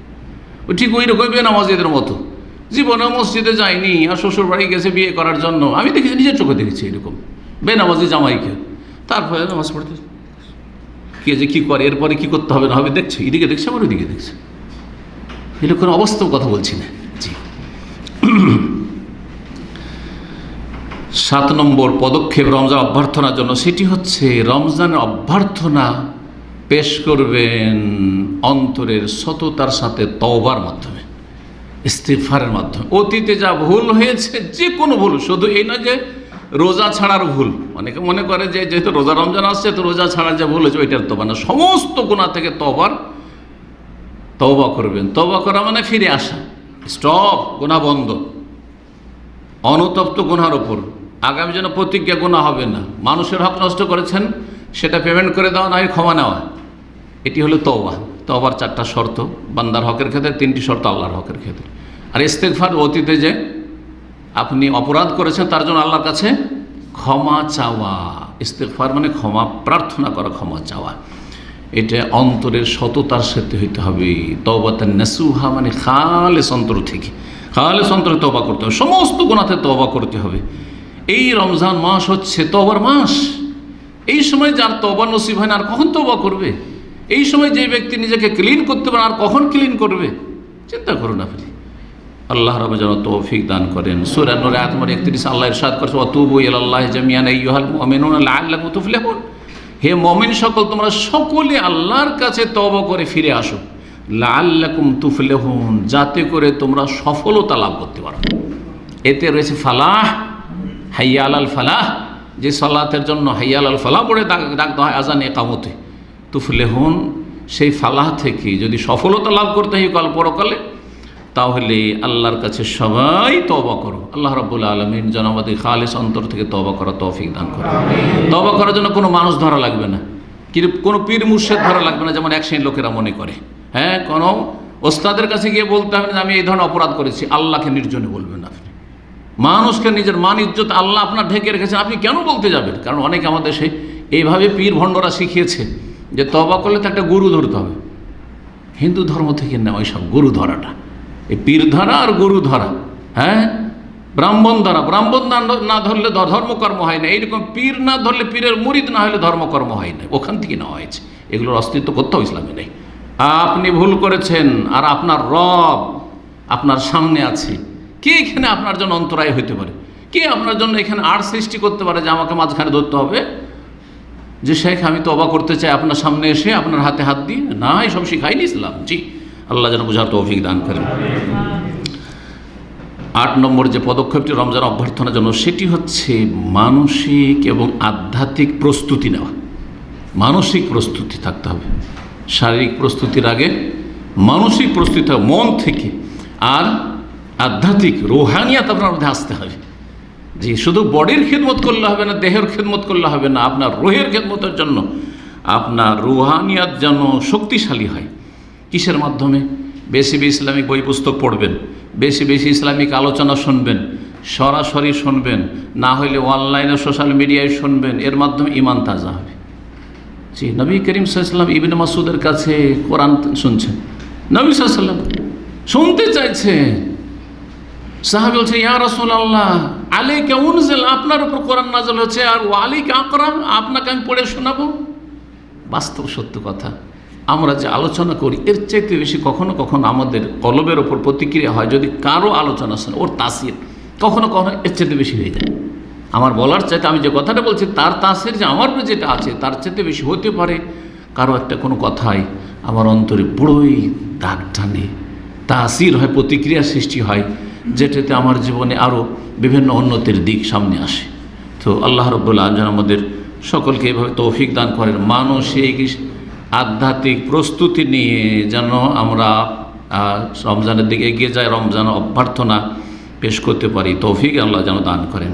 ওই ঠিক ওই রকম বেনামাজিদের মতো, জীবনে মসজিদে যায়নি, আর শ্বশুর বাড়ি গেছে বিয়ে করার জন্য। আমি দেখেছি, নিজের চোখে দেখেছি এরকম বেনামাজি জামাইকে। তারপরে নামাজ পড়তে কে যে কী করে, এরপরে কী করতে হবে না হবে দেখছে, এদিকে দেখছে আবার ওইদিকে দেখছে। এরকম অবাস্তব কথা বলছি না। জি, 7 নম্বর পদক্ষেপ রমজান অভ্যর্থনার জন্য, সেটি হচ্ছে রমজানের অভ্যর্থনা পেশ করবেন অন্তরের সততার সাথে, তওবার মাধ্যমে, ইস্তিগফারের মাধ্যমে। অতীতে যা ভুল হয়েছে, যে কোনো ভুল, শুধু এই না যে রোজা ছাড়ার ভুল। অনেকে মনে করে যে যেহেতু রোজা রমজান আসছে তো রোজা ছাড়ার যে ভুল হয়েছে ওইটার তওবা না, সমস্ত গুনাহ থেকে তওবা করবেন। তওবা করা মানে ফিরে আসা, স্টপ, গুনাহ বন্ধ, অনুতপ্ত গুনাহর ওপর। আগামী যেন প্রতিজ্ঞা গুনাহ হবে না। মানুষের হক নষ্ট করেছেন, সেটা পেমেন্ট করে দেওয়া, নয় ক্ষমা নেওয়া। এটি হলো তওবা। তওবার 4টা শর্ত বান্দার হকের ক্ষেত্রে, 3টি শর্ত আল্লাহর হকের ক্ষেত্রে। আর ইস্তেগফার, অতীতে যে আপনি অপরাধ করেছেন তার জন্য আল্লাহর কাছে ক্ষমা চাওয়া। ইস্তেগফার মানে ক্ষমা প্রার্থনা করা, ক্ষমা চাওয়া। এটা অন্তরের সততার সাথে হইতে হবে। তওবাতান নাসুহা মানে খালেস অন্তর থেকে, খালেস অন্তরে তওবা করতে হবে, সমস্ত গুনাহতে তওবা করতে হবে। এই রমজান মাস হচ্ছে তওবার মাস। এই সময় যার তওবা নসিব হয় না, আর কখন তওবা করবে? এই সময় যে ব্যক্তি নিজেকে ক্লিন করতে পারে, আর কখন ক্লিন করবে? চিন্তা করুন আপনি। আল্লাহ রাব্বুল যেন তৌফিক দান করেন। সূরা নূর আয়াত নম্বর 31 আল্লাহ ইরশাদ করেছে, ওয়াতুবু ইলাল্লাহি জামিআন আইয়ুহাল মুমিনুনা লাআল্লাকুম তুফলিহুন। হে মুমিন সকল, তোমরা সকলে আল্লাহর কাছে তওবা করে ফিরে আসো, লাআল্লাকুম তুফলিহুন, যাতে করে তোমরা সফলতা লাভ করতে পারো। এতে রয়েছে ফালাহ, হাইয়া আলাল ফালাহ, যে সালাতের জন্য হাইয়া আলাল ফালাহ পড়ে ডাকতে হয় আজানে একামতে। তুফলিহুন, সেই ফালাহ থেকে যদি সফলতা লাভ করতে হয় কাল পরকালে, তাহলে আল্লাহর কাছে সবাই তওবা করো। আল্লাহ রাব্বুল আলামিন যেন আমাদের খালিস অন্তর থেকে তওবা করা তৌফিক দান করে। তওবা করার জন্য কোনো মানুষ ধরা লাগবে না, কোনো পীর মুর্শিদ ধরা লাগবে না, যেমন এক শ্রেণীর লোকেরা মনে করে। হ্যাঁ, কোনো ওস্তাদের কাছে গিয়ে বলতে হবে না আমি এই ধরনের অপরাধ করেছি। আল্লাহকে নির্জনে বলবেন আপনি। মানুষকে নিজের মান ইজ্জত আল্লাহ আপনার ঢেকে রেখেছেন, আপনি কেন বলতে যাবেন? কারণ অনেকে আমাদের সেই এইভাবে পীর ভণ্ডরা শিখিয়েছে যে তওবা করলে তো একটা গুরু ধরতে হবে। হিন্দু ধর্ম থেকে নেওয়া ওই সব গুরু ধরাটা, এই পীর ধরা আর গুরু ধরা, হ্যাঁ, ব্রাহ্মণ ধরা, ব্রাহ্মণ না ধরলে ধর্মকর্ম হয় না, এইরকম পীর না ধরলে, পীরের মুরিদ না হলে ধর্মকর্ম হয় না, ওখান থেকে নেওয়া হয়েছে। এগুলোর অস্তিত্ব কোথাও ইসলামে নেই। আপনি ভুল করেছেন আর আপনার রব আপনার সামনে আছে, কে এখানে আপনার জন্য অন্তরায় হইতে পারে? কে আপনার জন্য এখানে আর সৃষ্টি করতে পারে যে আমাকে মাঝখানে ধরতে হবে যে শেখ আমি তওবা করতে চাই আপনার সামনে এসে আপনার হাতে হাত দিয়ে? না, এসব শিখাইনি ইসলাম। জি, আল্লাহ যেন বুঝার তৌফিক দান করেন। 8 নম্বর যে পদক্ষেপটি রমজান অভ্যর্থনার জন্য, সেটি হচ্ছে মানসিক এবং আধ্যাত্মিক প্রস্তুতি নেওয়া। মানসিক প্রস্তুতি থাকতে হবে, শারীরিক প্রস্তুতির আগে মানসিক প্রস্তুতি হবে মন থেকে। আর আধ্যাত্মিক রুহানিয়াত আপনার মধ্যে আসতে হবে। যে শুধু বডির খেদমত করলে হবে না, দেহের খেদমত করলে হবে না, আপনার রুহের খেদমতের জন্য আপনার রুহানিয়াত যেন শক্তিশালী হয়। কিসের মাধ্যমে? বেশি বেশি ইসলামিক বই পুস্তক পড়বেন, বেশি বেশি ইসলামিক আলোচনা শুনবেন, সরাসরি শুনবেন, না হলে অনলাইনে সোশ্যাল মিডিয়ায় শুনবেন। এর মাধ্যমে ঈমান তাজা হবে। জি, নবী করিম সাল্লাল্লাহু আলাইহি ওয়াসাল্লাম ইবনে মাসউদের কাছে কোরআন শুনছেন, নবী সাল্লাল্লাহু আলাইহি ওয়াসাল্লাম শুনতে চাইছেন। সাহাবী বলছে ইয়া রাসূলুল্লাহ আলাইকা উনজিল, আপনার উপর কোরআন নাযিল হয়েছে, আর আলাইকা আকরা, আপনাকে আমি পড়ে শোনাবো। বাস্তব সত্য কথা, আমরা যে আলোচনা করি এর চাইতে বেশি কখনো কখনো আমাদের কলবের ওপর প্রতিক্রিয়া হয় যদি কারো আলোচনা শোনে, ওর তাসির কখনো কখনো এর চাইতে বেশি হয়ে যায়। আমার বলার চাইতে আমি যে কথাটা বলছি তার তাসির যে আমার উপরে যেটা আছে তার চাইতে বেশি হতে পারে। কারো একটা কোনো কথাই আমার অন্তরে বড়ই দাগ টানে, তাসির হয়, প্রতিক্রিয়া সৃষ্টি হয়, যেটাতে আমার জীবনে আরও বিভিন্ন উন্নতির দিক সামনে আসে। তো আল্লাহ রাব্বুল আলামিন আমাদের সকলকে এভাবে তৌফিক দান করেন, মানসিক আধ্যাত্মিক প্রস্তুতি নিয়ে যেন আমরা রমজানের দিকে এগিয়ে যাই, রমজান অভ্যর্থনা পেশ করতে পারি। তৌফিক আল্লাহ যেন দান করেন।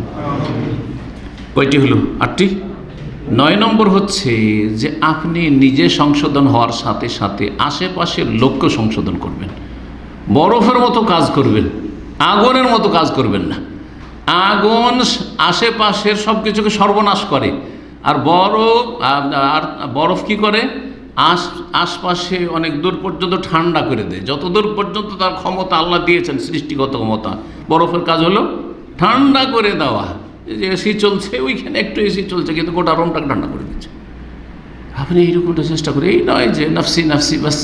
কয়টি হলো? 8টি। 9 নম্বর হচ্ছে যে আপনি নিজে সংশোধন হওয়ার সাথে সাথে আশেপাশের লোককে সংশোধন করবেন। বরফের মতো কাজ করবেন, আগুনের মতো কাজ করবেন না। আগুন আশেপাশের সব কিছুকে সর্বনাশ করে, আর বরফ কি করে? আশপাশে অনেক দূর পর্যন্ত ঠান্ডা করে দেয়, যত দূর পর্যন্ত তার ক্ষমতা আল্লাহ দিয়েছেন, সৃষ্টিগত ক্ষমতা। বরফের কাজ হলো ঠান্ডা করে দেওয়া। যে এসি চলছে, ওইখানে একটু এসি চলছে কিন্তু গোটা রুমটাকে ঠান্ডা করে দিচ্ছে। আপনি এইরকমটা চেষ্টা করেন, এই নয় যে নাফসি নাফসি বাস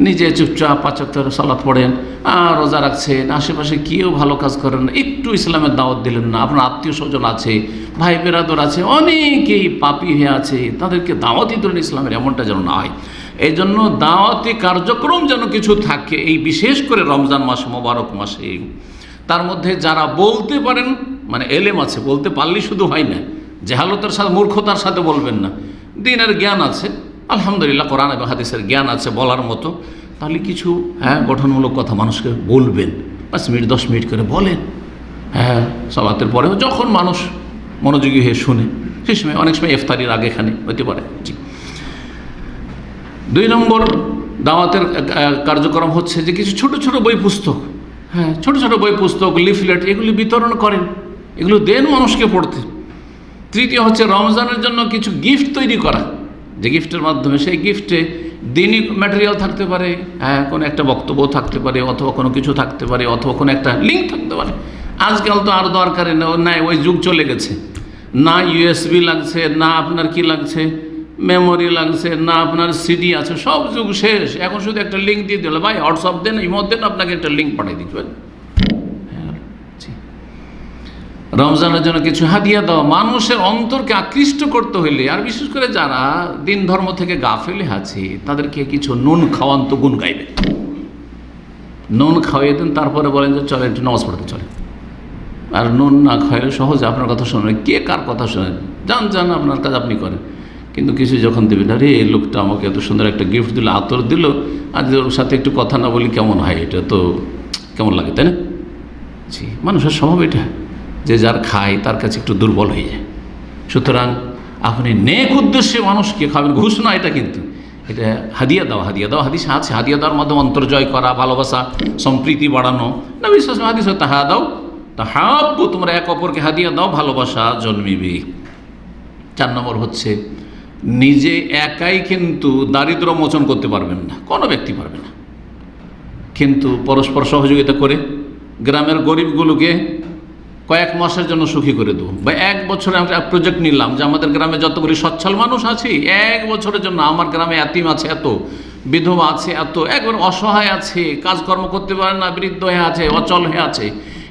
নিজে চুপচাপ 5 ওয়াক্ত সালাত পড়েন আর রোজা রাখছেন, আশেপাশে কেউ ভালো কাজ করেন না, একটু ইসলামের দাওয়াত দিলেন না। আপনার আত্মীয় স্বজন আছে, ভাই বেরাদর আছে, অনেকেই পাপী হয়ে আছে, তাদেরকে দাওয়াতই দিলেন ইসলামের, এমনটা যেন না হয়। এই জন্য দাওয়াতি কার্যক্রম যেন কিছু থাকে, এই বিশেষ করে রমজান মাস, মোবারক মাসে। তার মধ্যে যারা বলতে পারেন, মানে এলেম আছে, বলতে পারলেই শুধু হয় না, জেহালতের সাথে মূর্খতার সাথে বলবেন না, দিনের জ্ঞান আছে, আলহামদুলিল্লাহ কোরআন এবং হাদিসের জ্ঞান আছে বলার মতো, তাহলে কিছু গঠনমূলক কথা মানুষকে বলবেন। 5 মিনিট 10 মিনিট করে বলেন, সালাতের পরেও যখন মানুষ মনোযোগী হয়ে শুনে, সেই সময়, অনেক সময় ইফতারির আগে এখানে হতে পারে। জি। 2 নম্বর দাওয়াতের কার্যক্রম হচ্ছে যে কিছু ছোট ছোট বই পুস্তক, ছোট ছোট বই পুস্তক, লিফলেট, এগুলি বিতরণ করেন, এগুলো দেন মানুষকে পড়তে। 3য় হচ্ছে রমজানের জন্য কিছু গিফট তৈরি করা, যে গিফটের মাধ্যমে, সেই গিফটে দিনই ম্যাটেরিয়াল থাকতে পারে, কোনো একটা বক্তব্য থাকতে পারে, অথবা কোনো কিছু থাকতে পারে, অথবা কোনো একটা লিঙ্ক থাকতে পারে। আজকাল তো আর দরকারে নাই, ওই যুগ চলে গেছে, না USB লাগছে, না আপনার কি লাগছে, মেমোরি লাগছে, না আপনার CD আছে, সব যুগ শেষ। এখন শুধু একটা লিঙ্ক দিয়ে দিল, ভাই হোয়াটসঅ্যাপ দেন, ইমো দেন, আপনাকে একটা লিঙ্ক পাঠিয়ে দিচ্ছি। রমজানের জন্য কিছু হাদিয়া দেওয়া, মানুষের অন্তরকে আকৃষ্ট করতে হইলে, আর বিশেষ করে যারা দিন ধর্ম থেকে গাফেলে আছে তাদেরকে কিছু নুন খাওয়ান তো গুণ গাইবে। নুন খাওয়াইয়ে দেন, তারপরে বলেন যে চলে একটু নামাজ পড়তে চলে। আর নুন না খাওয়াইলে সহজে আপনার কথা শোনেন, কে কার কথা শোনেন, যান আপনার কাজ আপনি করেন। কিন্তু কিছু যখন দেবেন, আরে এই লোকটা আমাকে এত সুন্দর একটা গিফট দিল, আতর দিল, আর ওর সাথে একটু কথা না বলি কেমন হয়, এটা তো কেমন লাগে, তাই না? জি, মানুষের স্বভাব এটা, যে যার খায় তার কাছে একটু দুর্বল হয়ে যায়। সুতরাং আপনি নেক উদ্দেশ্যে মানুষকে খাবেন, ঘুষ না এটা, কিন্তু এটা হাদিয়া দেওয়া। হাদিস আছে, হাদিয়া দেওয়ার মাধ্যমে অন্তর্জয় করা, ভালোবাসা, সম্প্রীতি বাড়ানো। না বিশ্বাস হাদিস তাহা দাও তাহাব্বু, তোমরা এক অপরকে হাদিয়া দাও, ভালোবাসা জন্মিবে। 4 নম্বর হচ্ছে, নিজে একাই কিন্তু দারিদ্র মোচন করতে পারবেন না, কোনো ব্যক্তি পারবে না, কিন্তু পরস্পর সহযোগিতা করে গ্রামের গরিবগুলোকে কয়েক মাসের জন্য সুখী করে দেবো, বা 1 বছরে আমরা প্রজেক্ট নিলাম যে আমাদের গ্রামে যতগুলি সচ্ছল মানুষ আছে 1 বছরের জন্য, আমার গ্রামে এতিম আছে এত, বিধবা আছে এত, একবার অসহায় আছে, কাজকর্ম করতে পারে না, বৃদ্ধ হয়ে আছে, অচল হয়ে আছে,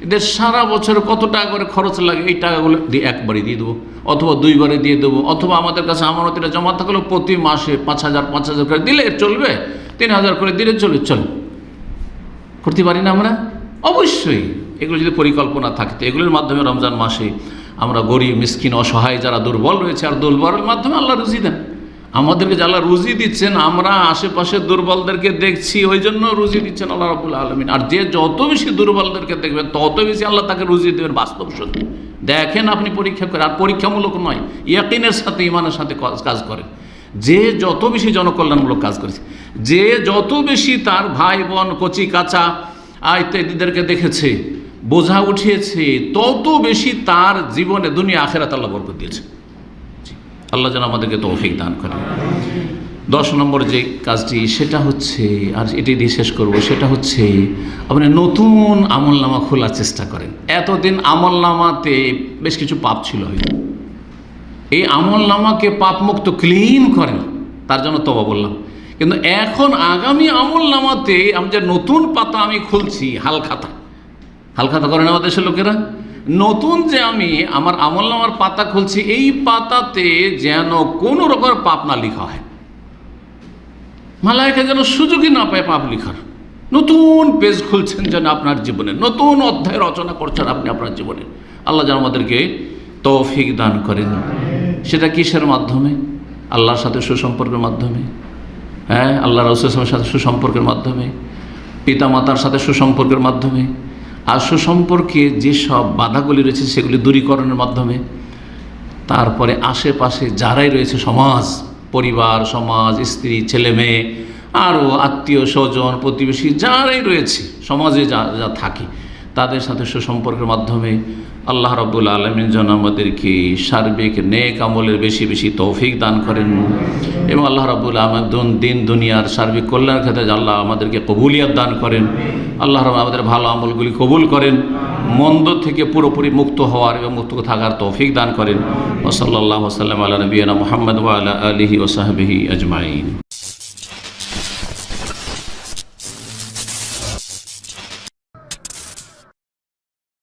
এদের সারা বছরে কত টাকা করে খরচ লাগে, এই টাকাগুলো দিয়ে একবারই দিয়ে দেবো, অথবা 2 বারে দিয়ে দেবো, অথবা আমাদের কাছে আমানতিটা জমা থাকলেও প্রতি মাসে 5,000 করে দিলে চলবে, 3,000 করে দিলে চলে করতে পারি না আমরা? অবশ্যই এগুলো যদি পরিকল্পনা থাকতো, এগুলোর মাধ্যমে রমজান মাসে আমরা গরিব, মিসকিন, অসহায় যারা দুর্বল রয়েছে, আর দুর্বলের মাধ্যমে আল্লাহ রুজি দেন আমাদেরকে, যে আল্লাহ রুজি দিচ্ছেন, আমরা আশেপাশে দুর্বলদেরকে দেখছি, ওই জন্য রুজি দিচ্ছেন আল্লাহ রাব্বুল আলামিন। আর যে যত বেশি দুর্বলদেরকে দেখবেন তত বেশি আল্লাহ তাকে রুজি দেবেন, বাস্তব সত্যি। দেখেন আপনি পরীক্ষা করে, আর পরীক্ষামূলক নয়, ইয়াকিনের সাথে, ইমানের সাথে কাজ করেন। যে যত বেশি জনকল্যাণমূলক কাজ করেছে, যে যত বেশি তার ভাই বোন, কচি কাঁচা ইত্যাদিদেরকে দেখেছে, বোঝা উঠিয়েছে, তত বেশি তার জীবনে দুনিয়া আখিরাত আল্লাহ বরকত দিয়েছে। আল্লাহ যেন আমাদেরকে তৌফিক দান করে। 10 নম্বর যে কাজটি, সেটা হচ্ছে, আর এটি দিয়ে শেষ করবো, সেটা হচ্ছে আপনি নতুন আমলনামা খোলার চেষ্টা করেন। এতদিন আমলনামাতে বেশ কিছু পাপ ছিল হয়তো, এই আমলনামাকে পাপমুক্ত ক্লিন করেন, তার জন্য তওবা বললাম। কিন্তু এখন আগামী আমলনামাতে আমি যে নতুন পাতা আমি খুলছি, হালখাতা করেন আমাদের দেশের লোকেরা, নতুন যে আমি আমার আমলনামার পাতা খুলছি, এই পাতাতে যেন কোনো রকমের পাপ না লেখা হয়, মালায়েকা যেন সুযোগই না পায় পাপ লেখার। নতুন পেজ খুলছেন যেন আপনার জীবনে, নতুন অধ্যায় রচনা করছেন আপনি আপনার জীবনে। আল্লাহ যেন আমাদেরকে তৌফিক দান করেন। সেটা কিসের মাধ্যমে? আল্লাহর সাথে সুসম্পর্কের মাধ্যমে, হ্যাঁ, আল্লাহ রাসূলের সাথে সুসম্পর্কের মাধ্যমে, পিতামাতার সাথে সুসম্পর্কের মাধ্যমে, আর সুসম্পর্কে যেসব বাধাগুলি রয়েছে সেগুলি দূরীকরণের মাধ্যমে, তারপরে আশেপাশে যারাই রয়েছে, সমাজ, পরিবার, সমাজ, স্ত্রী, ছেলে মেয়ে, আরও আত্মীয় স্বজন, প্রতিবেশী যারাই রয়েছে সমাজে, যা থাকে, তাদের সাথে সুসম্পর্কের মাধ্যমে আল্লাহ রাব্বুল আলামিন যেন আমাদেরকে সার্বিক নেক আমলের বেশি বেশি তৌফিক দান করেন, এবং আল্লাহ রাব্বুল আলামিন দিন দুনিয়ার সার্বিক কল্যাণের ক্ষেত্রে আল্লাহ আমাদেরকে কবুলিয়ত দান করেন। আল্লাহ আমাদের ভালো আমলগুলি কবুল করেন, মন্দ থেকে পুরোপুরি মুক্ত হওয়ার এবং মুক্ত থাকার তৌফিক দান করেন। ওয়া সাল্লাল্লাহু ওয়া সাল্লাম আলা নবিয়িনা মুহাম্মদ ওয়া আলা আলিহি ওয়া সাহবিহি আজমাইন।